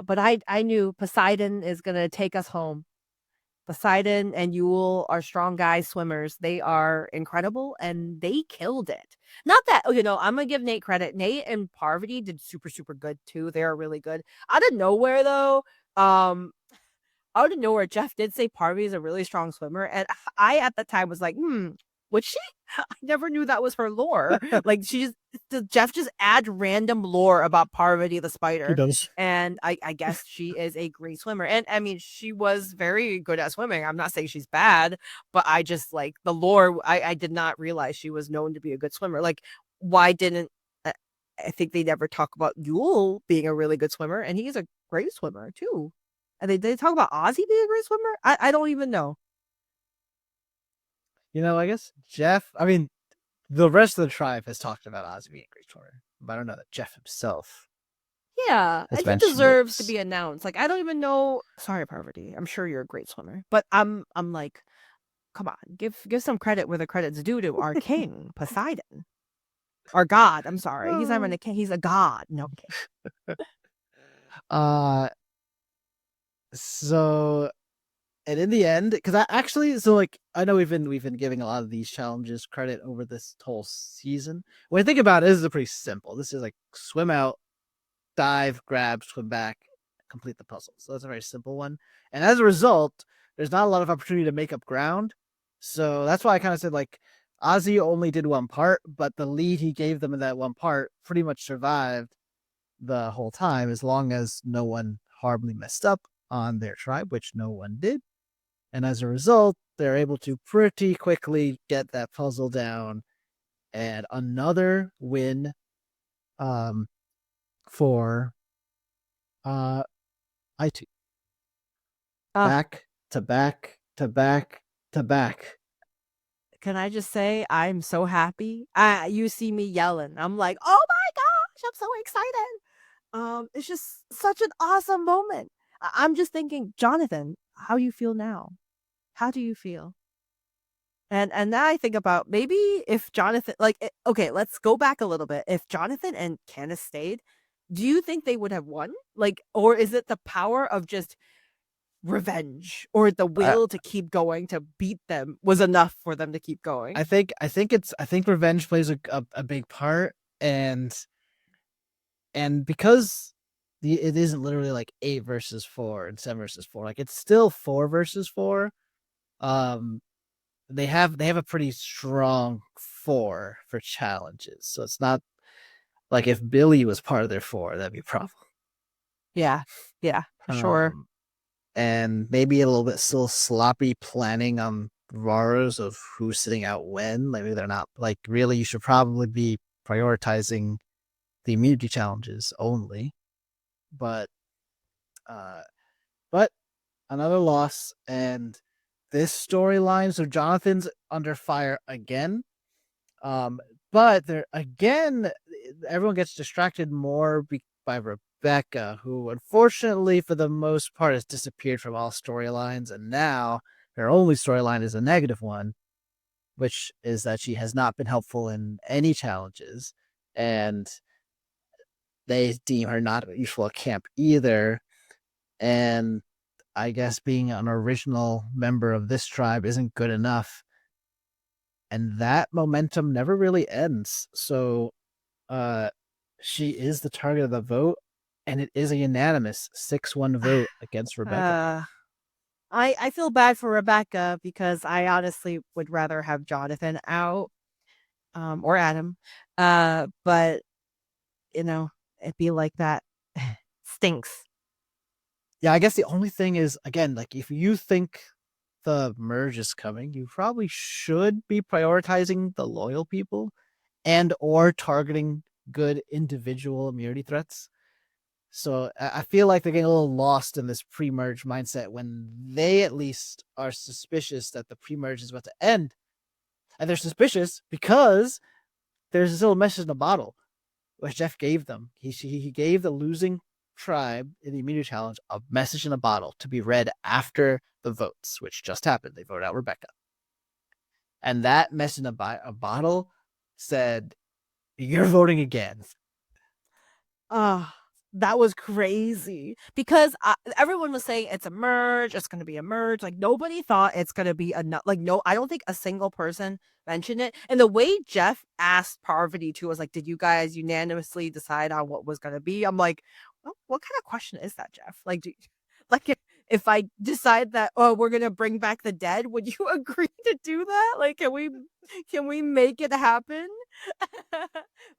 but I knew Poseidon is gonna take us home. Poseidon and Yule are strong guys swimmers. They are incredible and they killed it. Not that, I'm going to give Nate credit. Nate and Parvati did super, super good too. They are really good. Out of nowhere, though, um, out of nowhere, Jeff did say Parvati is a really strong swimmer. And I, at the time, was like, would she? I never knew that was her lore. Like, Jeff just add random lore about Parvati the
He
spider.
does.
And I guess she is a great swimmer. And I mean, she was very good at swimming. I'm not saying she's bad, but I just like the lore. I did not realize she was known to be a good swimmer. Like, why didn't I think they never talk about Yule being a really good swimmer, and he's a great swimmer too. And they talk about Ozzy being a great swimmer. I don't even know.
I guess Jeff. I mean, the rest of the tribe has talked about Ozzy being a great swimmer, but I don't know that Jeff himself
Yeah,
has
and he
mentioned it.
deserves to be announced. Like I don't even know. Sorry, Parvati. I'm sure you're a great swimmer, but I'm like, come on, give some credit where the credit's due to our king Poseidon, our god. I'm sorry, he's not even a king. He's a god. No,
uh, so and in the end, because I actually, so like I know we've been giving a lot of these challenges credit over this whole season. When I think about it, this is pretty simple. This is like swim out, dive, grab, swim back, complete the puzzle. So that's a very simple one. And as a result, there's not a lot of opportunity to make up ground. So that's why I kind of said like Ozzy only did one part, but the lead he gave them in that one part pretty much survived the whole time as long as no one horribly messed up on their tribe, which no one did. And as a result, they're able to pretty quickly get that puzzle down and another win um, for Aitu.
uh,
Back to back to back to back.
can I just say I'm so happy? You see me yelling. I'm like, oh my gosh, I'm so excited. It's just such an awesome moment. I'm just thinking, Jonathon, how you feel now? How do you feel? And now I think about maybe if Jonathon, okay, let's go back a little bit. If Jonathon and Candice stayed, do you think they would have won? Like, or is it the power of just revenge or the
I,
will to keep going to beat them was enough for them to keep going?
I think revenge plays a big part, and because it isn't literally like 8 versus 4 and 7 versus 4, like it's still 4 versus 4. Um, they have a pretty strong 4 for challenges, so it's not like if Billy was part of their 4, that'd be a problem.
Yeah, yeah, for sure.
Um, and maybe a little bit still sloppy planning on Raros of who's sitting out when. Maybe they're not like really. You should probably be prioritizing the immunity challenges only. But uh, but another loss, and this storyline. So Jonathan's under fire again. Um, but there again, everyone gets distracted more by Rebecca, who unfortunately, for the most part, has disappeared from all storylines, and now her only storyline is a negative one, which is that she has not been helpful in any challenges, and they deem her not useful at camp either. And I guess being an original member of this tribe isn't good enough, and that momentum never really ends. So uh she is the target of the vote, and it is a unanimous 6-1 vote against Rebecca.
Uh, I feel bad for Rebecca because I honestly would rather have Jonathan out, or Adam. But it'd be like that. Stinks.
Yeah, I guess the only thing is, again, like if you think the merge is coming, you probably should be prioritizing the loyal people and or targeting good individual immunity threats. So I feel like they're getting a little lost in this pre-merge mindset when they at least are suspicious that the pre-merge is about to end. And they're suspicious because there's this little message in a bottle, which Jeff gave them. He gave the losing tribe in the immunity challenge a message in a bottle to be read after the votes, which just happened. They voted out Rebecca. And that message in a bottle said, "You're voting again."
That was crazy because everyone was saying it's a merge, it's going to be a merge. Like nobody thought it's going to be like no, I don't think a single person mentioned it. And the way Jeff asked Parvati too was like, "Did you guys unanimously decide on what was going to be?" I'm like, well, "What kind of question is that, Jeff? Like, like if I decide that we're going to bring back the dead, would you agree to do that? Like, can we make it happen?"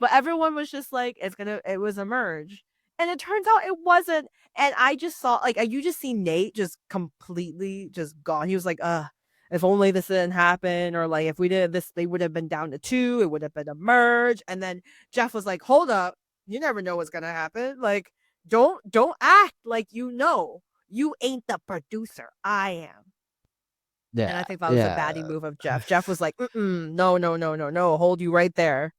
But everyone was just like, it was a merge. And it turns out it wasn't. And I just saw, like, you just see Nate just completely just gone. He was like, if only this didn't happen, or like if we did this, they would have been down to 2. It would have been a merge. And then Jeff was like, hold up, you never know what's gonna happen. Like, don't act like you know. You ain't the producer. I am. And
Yeah,
I think that was a
yeah,
baddie move of Jeff. Jeff was like, no, no, no, no, no, hold you right there.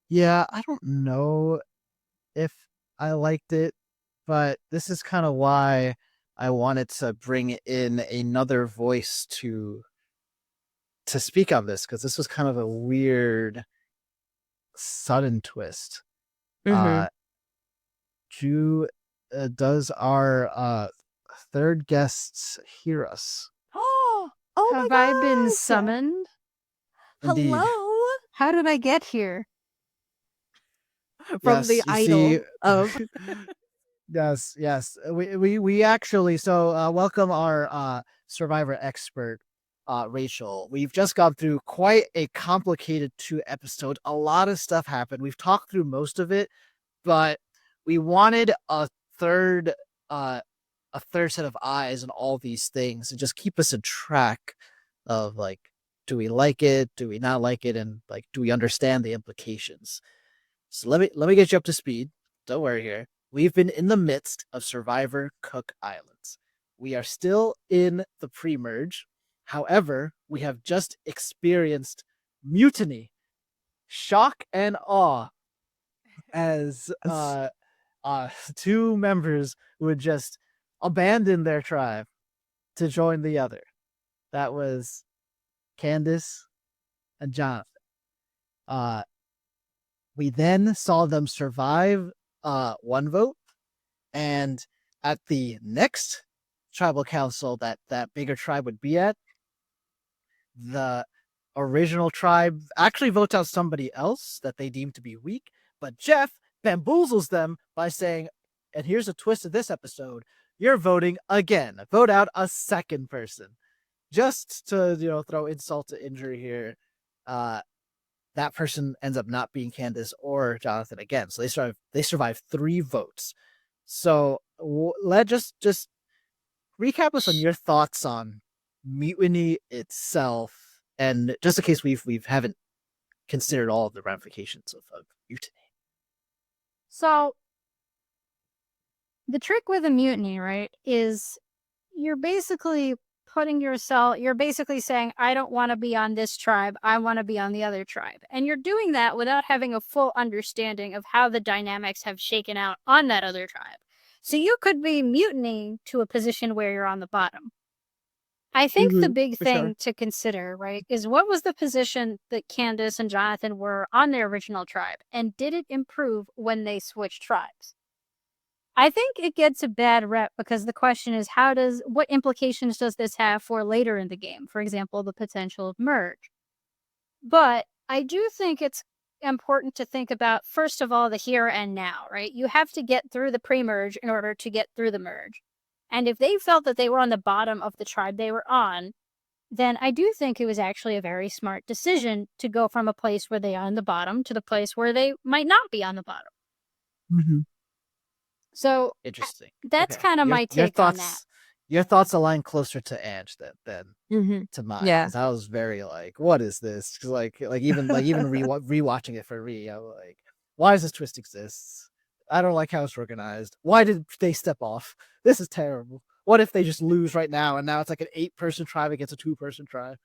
yeah. I don't know if I liked it, but this is kind of why I wanted to bring in another voice to speak on this, because this was kind of a weird sudden twist.
Mm-hmm.
Drew, does our third guest hear us?
Oh my
Have I been
gosh!
summoned?
Indeed.
Hello
How did I get here?
from the
Yes, you see.
idol of
Yes. We actually, so welcome our survivor expert, Rachel. We've just gone through quite a complicated 2 episode. A lot of stuff happened. We've talked through most of it, but we wanted third uh a third set of eyes on all these things and just keep us in track of, like, do we like it, do we not like it, and, like, do we understand the implications. So let me get you up to speed. Don't worry here. We've been in the midst of Survivor Cook Islands. We are still in the pre-merge. However, we have just experienced mutiny, shock and awe, as 2 members would just abandon their tribe to join the other. That was Candice and Jonathan. We then saw them survive 1 vote, and at the next tribal council that bigger tribe would be at, the original tribe actually votes out somebody else that they deem to be weak, but Jeff bamboozles them by saying, and here's a twist of this episode, you're voting again. Vote out a second person. Just to, throw insult to injury here, that person ends up not being Candice or Jonathon again. So they survive 3 votes. So let just recap us on your thoughts on mutiny itself, and just in case we haven't considered all of the ramifications of mutiny.
So, the trick with a mutiny, right, is you're basically you're basically saying, I don't want to be on this tribe, I want to be on the other tribe. And you're doing that without having a full understanding of how the dynamics have shaken out on that other tribe. So you could be mutinying to a position where you're on the bottom. I think the big thing to consider, right, is what was the position that Candice and Jonathon were on their original tribe, and did it improve when they switched tribes? I think it gets a bad rep because the question is, what implications does this have for later in the game? For example, the potential of merge. But I do think it's important to think about, first of all, the here and now, right? You have to get through the pre-merge in order to get through the merge. And if they felt that they were on the bottom of the tribe they were on, then I do think it was actually a very smart decision to go from a place where they are on the bottom to the place where they might not be on the bottom.
Mm-hmm.
So
Interesting.
that's
Okay.
kind of my take on that.
Your thoughts align closer to Ange than to mine,
Yeah.
because I was very like, what is this? Because like even rewatching it for I'm like, why does this twist exist? I don't like how it's organized. Why did they step off? This is terrible. What if they just lose right now and now it's like an 8-person tribe against a 2-person tribe?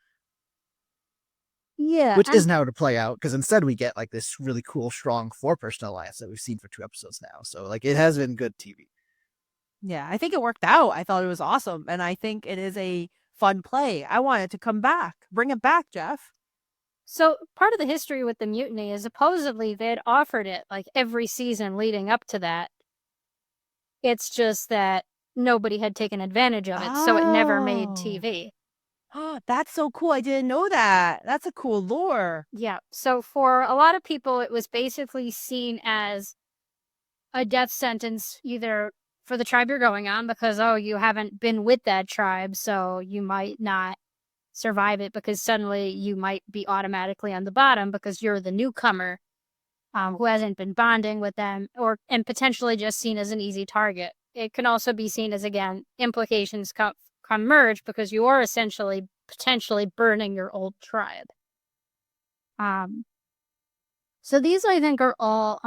Yeah,
Which
and
isn't how to play out, because instead we get like this really cool, strong 4-person alliance that we've seen for 2 episodes now. So like it has been good TV.
Yeah, I think it worked out. I thought it was awesome, and I think it is a fun play. I want it to come back. Bring it back, Jeff.
so part of the history with the mutiny is supposedly they had offered it like every season leading up to that. It's just that nobody had taken advantage of it, so it never made
Oh.
TV.
That's so cool. I didn't know that. That's a cool lore.
Yeah. So for a lot of people, it was basically seen as a death sentence, either for the tribe you're going on, because, oh, you haven't been with that tribe, so you might not survive it because suddenly you might be automatically on the bottom because you're the newcomer who hasn't been bonding with them, and potentially just seen as an easy target. It can also be seen as, again, implications come merge because you are essentially potentially burning your old tribe. So these, I think, are all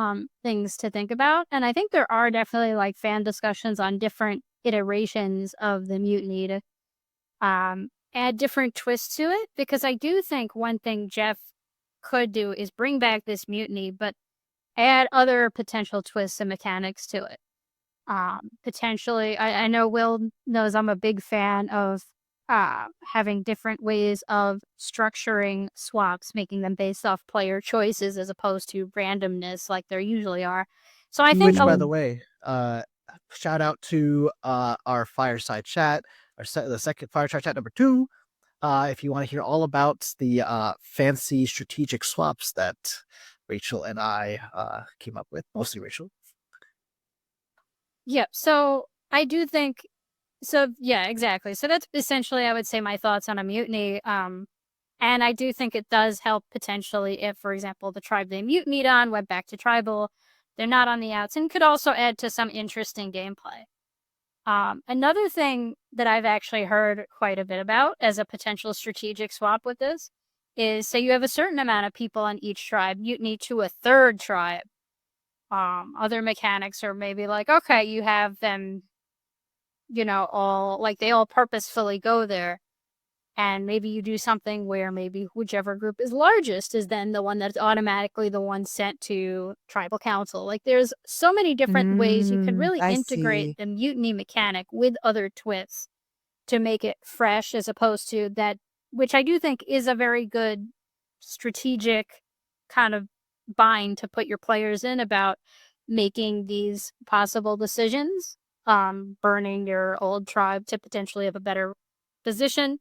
things to think about, and I think there are definitely like fan discussions on different iterations of the mutiny to add different twists to it, because I do think one thing Jeff could do is bring back this mutiny, but add other potential twists and mechanics to it. Potentially, I know Will knows I'm a big fan of having different ways of structuring swaps, making them based off player choices as opposed to randomness like there usually are. So I think,
Which, by the way, shout out to our fireside chat, the second fireside chat number 2. If you want to hear all about the fancy strategic swaps that Rachel and I came up with, mostly Rachel.
yeah, so I do think, so yeah, exactly. So that's essentially, I would say, my thoughts on a mutiny. And I do think it does help potentially if, for example, the tribe they mutinied on went back to tribal, they're not on the outs, and could also add to some interesting gameplay. Another thing that I've actually heard quite a bit about as a potential strategic swap with this is, say you have a certain amount of people on each tribe, mutiny to a third tribe. Other mechanics are maybe like, okay, you have them, all like they all purposefully go there. And maybe you do something where maybe whichever group is largest is then the one that's automatically the one sent to tribal council. Like there's so many different ways you can really
I
integrate
see.
the mutiny mechanic with other twists to make it fresh, as opposed to that, which I do think is a very good strategic kind of bind to put your players in about making these possible decisions, burning your old tribe to potentially have a better position.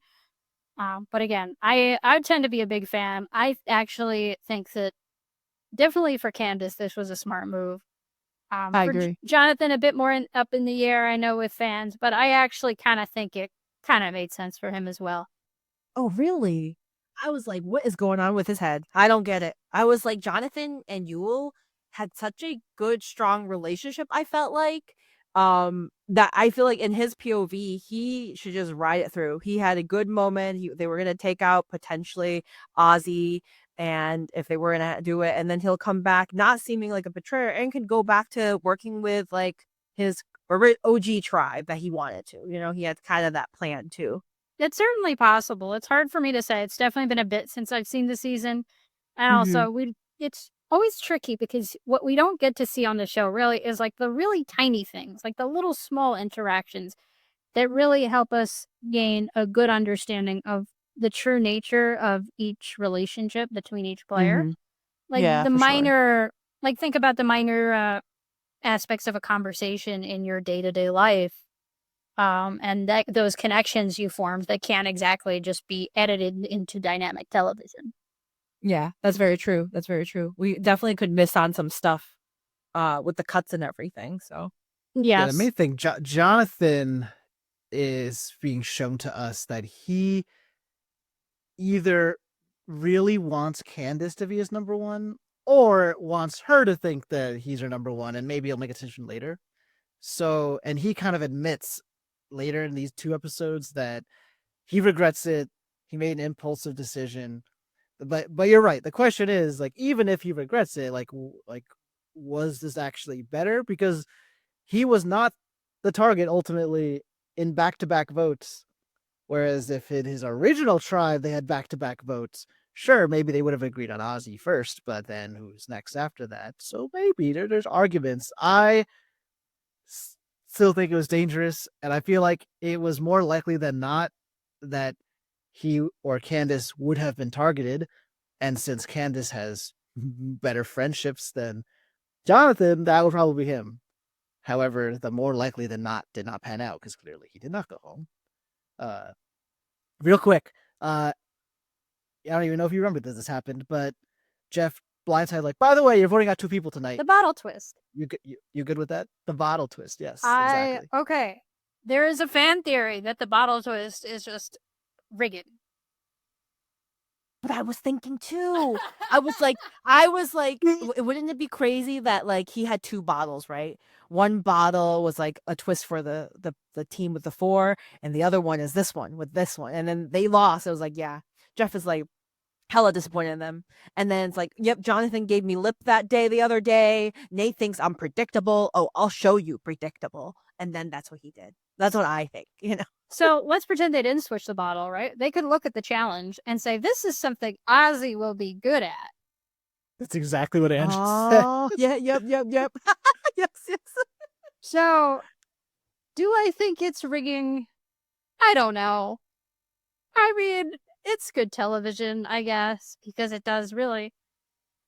But again, I tend to be a big fan. I actually think that definitely for Candice, this was a smart move.
I
For
agree.
Jonathan, a bit more up in the air, I know, with fans, but I actually kind of think it kind of made sense for him as well.
Oh, really? I was like, what is going on with his head? I don't get it. I was like, Jonathan and Yule had such a good, strong relationship, I felt like. That I feel like in his POV, he should just ride it through. He had a good moment. They were gonna take out potentially Ozzy, and if they were gonna do it, and then he'll come back not seeming like a betrayer and could go back to working with like his OG tribe that he wanted to. He had kind of that plan too.
It's certainly possible. It's hard for me to say. It's definitely been a bit since I've seen the season. And
Mhm.
also, it's always tricky because what we don't get to see on the show really is like the really tiny things, like the little small interactions that really help us gain a good understanding of the true nature of each relationship between each player.
Mhm.
Like
Yeah,
the
for sure.
minor, like think about the minor aspects of a conversation in your day to day life. And that those connections you formed that can't exactly just be edited into dynamic television.
Yeah, that's very true. That's very true. We definitely could miss on some stuff with the cuts and everything. So,
Yeah, the
Yes.
main thing, Jonathan is being shown to us that he either really wants Candice to be his number one, or wants her to think that he's her number one, and maybe he'll make a decision later. So, and he kind of admits later in these 2 episodes that he regrets it. He made an impulsive decision. But you're right. The question is, like, even if he regrets it, like was this actually better? Because he was not the target ultimately in back-to-back votes. Whereas if in his original tribe they had back-to-back votes, sure, maybe they would have agreed on Ozzy first, but then who's next after that? So maybe there's arguments. I still think it was dangerous, and I feel like it was more likely than not that he or Candice would have been targeted. And since Candice has better friendships than Jonathon, that would probably be him. However, the more likely than not did not pan out because clearly he did not go home. Real quick, I don't even know if you remember this happened, but Jeff blindside like, by the way, you're voting out 2 people tonight.
The bottle twist.
You good with that? The bottle twist, yes, exactly.
Okay. There is a fan theory that the bottle twist is just rigged.
But I was thinking too. I was like, wouldn't it be crazy that like he had 2 bottles, right? One bottle was like a twist for the team with the 4, and the other one is this one with this one, and then they lost. I was like, yeah, Jeff is like hella disappointed in them. And then it's like, yep, Jonathon gave me lip that day the other day. Nate thinks I'm predictable. Oh, I'll show you predictable. And then that's what he did. That's what I think, you know.
So let's pretend they didn't switch the bottle, right? They could look at the challenge and say, this is something Ozzy will be good at.
That's exactly what Ange said.
Yeah, yep. Yes.
So, do I think it's rigging? I don't know. I mean, it's good television, I guess, because it does really,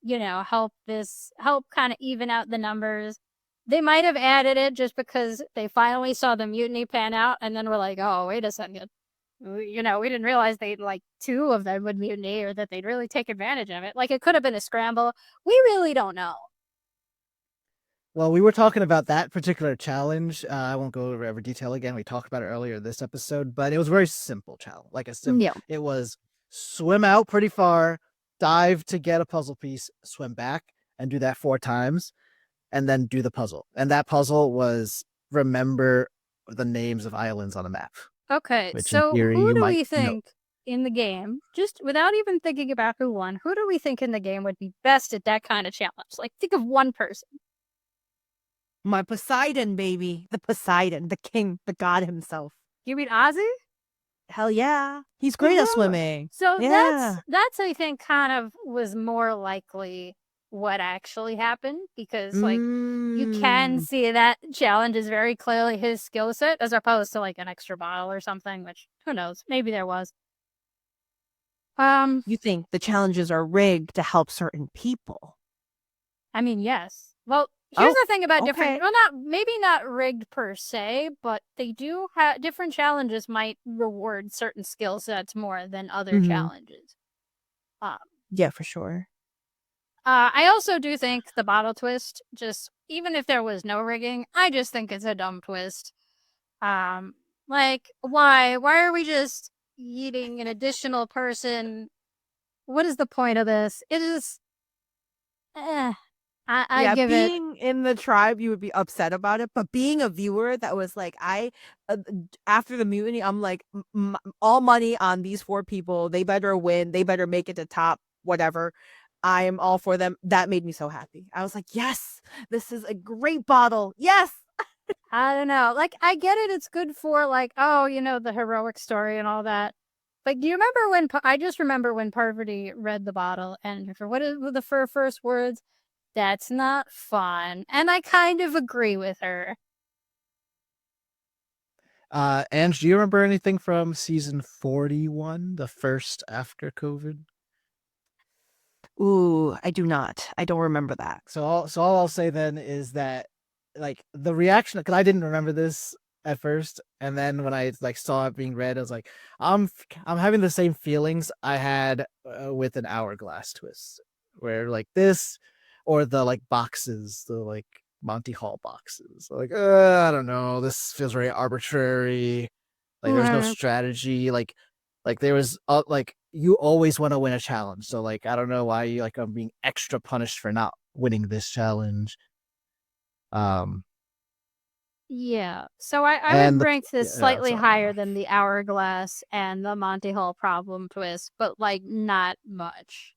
help kind of even out the numbers. They might have added it just because they finally saw the mutiny pan out, and then we're like, oh, wait a second. We didn't realize they'd, 2 of them would mutiny, or that they'd really take advantage of it. Like, it could have been a scramble. We really don't know.
Well, we were talking about that particular challenge. I won't go over every detail again. We talked about it earlier this episode, but it was a very simple challenge. It was swim out pretty far, dive to get a puzzle piece, swim back, and do that 4 times, and then do the puzzle. And that puzzle was remember the names of islands on a map.
Okay, so who do we think in the game, just without even thinking about who won, who do we think in the game would be best at that kind of challenge? Like, think of one person.
My Poseidon, baby. The Poseidon, the king, the god himself.
You mean Ozzy?
Hell yeah. He's great at swimming.
So that's I think kind of was more likely what actually happened, because you can see that challenge is very clearly his skill set as opposed to like an extra bottle or something, which who knows, maybe there was.
You think the challenges are rigged to help certain people?
I mean, yes. Well, here's the thing about different, well, maybe not rigged per se, but they do have different challenges might reward certain skill sets more than other challenges.
Yeah, for sure.
I also do think the bottle twist, just even if there was no rigging, I just think it's a dumb twist. Like, why are we just eating an additional person? What is the point of this? It is, I give it.
Being in the tribe, you would be upset about it, but being a viewer that was like, after the mutiny, I'm like, all money on these 4 people. They better win. They better make it to top, whatever. I am all for them. That made me so happy. I was like, yes, this is a great bottle. Yes.
I don't know. Like, I get it. It's good for the heroic story and all that. But do you remember I just remember when Parvati read the bottle and for what were the first words? That's not fun. And I kind of agree with her.
Ange, do you remember anything from season 41, the first after COVID?
Ooh, I do not. I don't remember that.
So all I'll say then is that like the reaction, because I didn't remember this at first, and then when I saw it being read, I was like, I'm having the same feelings I had with an hourglass twist, where like this, or the boxes, the Monty Hall boxes. I don't know, this feels very arbitrary. There's no strategy. There was you always want to win a challenge, so I don't know why I'm being extra punished for not winning this challenge.
Yeah, so I would rank this slightly higher than the hourglass and the Monty Hall problem twist, but not much.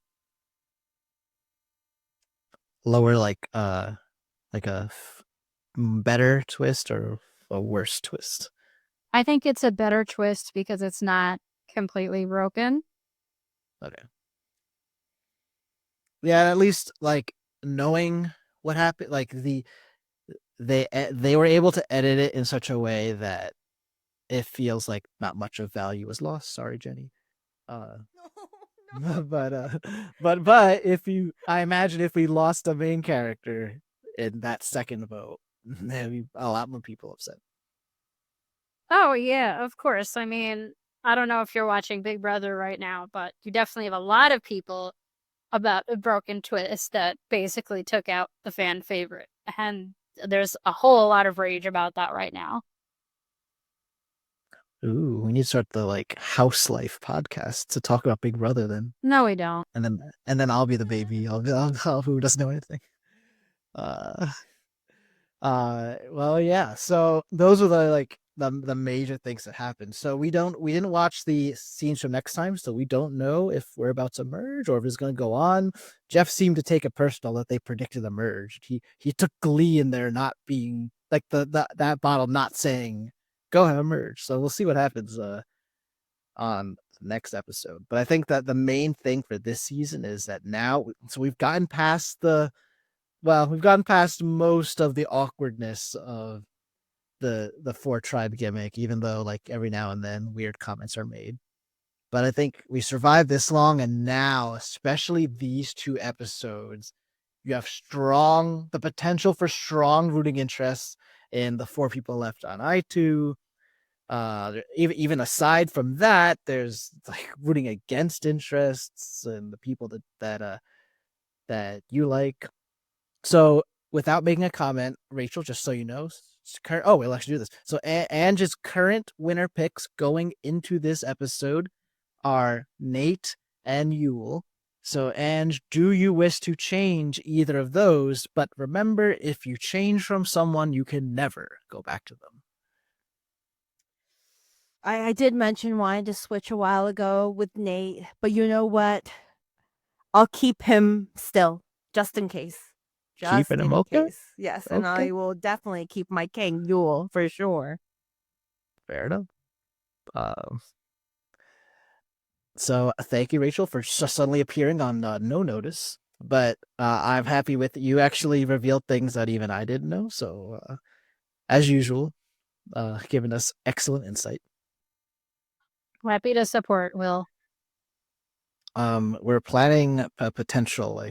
lower like a better twist or a worse twist?
I think it's a better twist because it's not completely broken.
Okay. Yeah, at least like knowing what happened, like they were able to edit it in such a way that it feels like not much of value was lost. Sorry, Jenny. But I imagine if we lost a main character in that second vote, there'd be a lot more people upset.
Oh, yeah, of course. I mean, I don't know if you're watching Big Brother right now, but you definitely have a lot of people about a broken twist that basically took out the fan favorite. And there's a whole lot of rage about that right now.
Ooh, we need to start the like House Life podcast to talk about Big Brother then.
No, we don't.
And then I'll be the baby. I'll who doesn't know anything. Uh well, yeah. So those are the major things that happened. So we didn't watch the scenes from next time, so we don't know if we're about to merge or if it's going to go on. Jeff seemed to take it personal that they predicted a merge. He took glee in there not being like that bottle not saying go have a merge. So we'll see what happens on the next episode. But I think that the main thing for this season is that now we've gotten past most of the awkwardness of the 4-tribe gimmick, even though like every now and then weird comments are made. But I think we survived this long, and now, especially these 2 episodes, you have the potential for strong rooting interests in the 4 people left on Aitu. Even aside from that, there's like rooting against interests and the people that you like. So without making a comment, Rachel, just so you know, we'll actually do this. So Ange's current winner picks going into this episode are Nate and Yule. So Ange, do you wish to change either of those? But remember, if you change from someone, you can never go back to them.
I did mention wanting to switch a while ago with Nate, but you know what? I'll keep him still, just in case. Just
Keeping him
in
okay?
case. Yes, and
Okay.
I will definitely keep my king Yule for sure.
Fair enough. So thank you, Rachel, for suddenly appearing on no notice. But I'm happy with you actually revealed things that even I didn't know. So as usual, giving us excellent insight.
Happy to support, Will.
We're planning a potential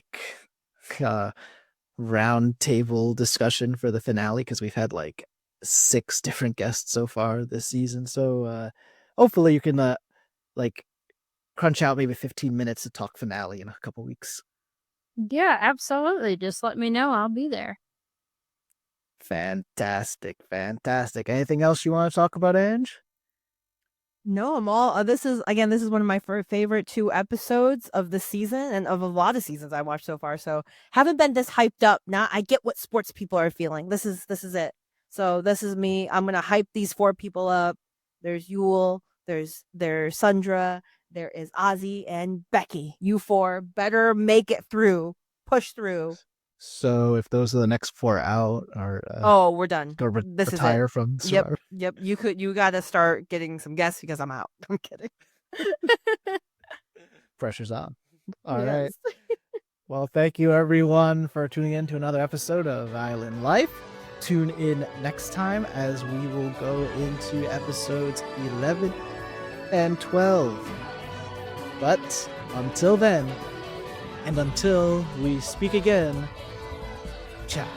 round table discussion for the finale because we've had like 6 different guests so far this season. So hopefully you can crunch out maybe 15 minutes to talk finale in a couple weeks.
Yeah, absolutely. Just let me know. I'll be there.
Fantastic. Anything else you want to talk about, Ange?
No, I'm all. This is one of my favorite 2 episodes of the season and of a lot of seasons I watched so far. So haven't been this hyped up. Now I get what sports people are feeling. This is it. So this is me. I'm gonna hype these 4 people up. There's Yule. There's Sundra. There is Ozzy and Becky. You 4 better make it through. Push through.
So if those are the next 4 out, or
we're done.
or
This
retire
is it.
from Survivor.
Yep. You gotta start getting some guests because I'm out. I'm kidding.
Pressure's on. All right. Well, thank you everyone for tuning in to another episode of Island Life. Tune in next time as we will go into episodes 11 and 12. But until then, and until we speak again, ciao.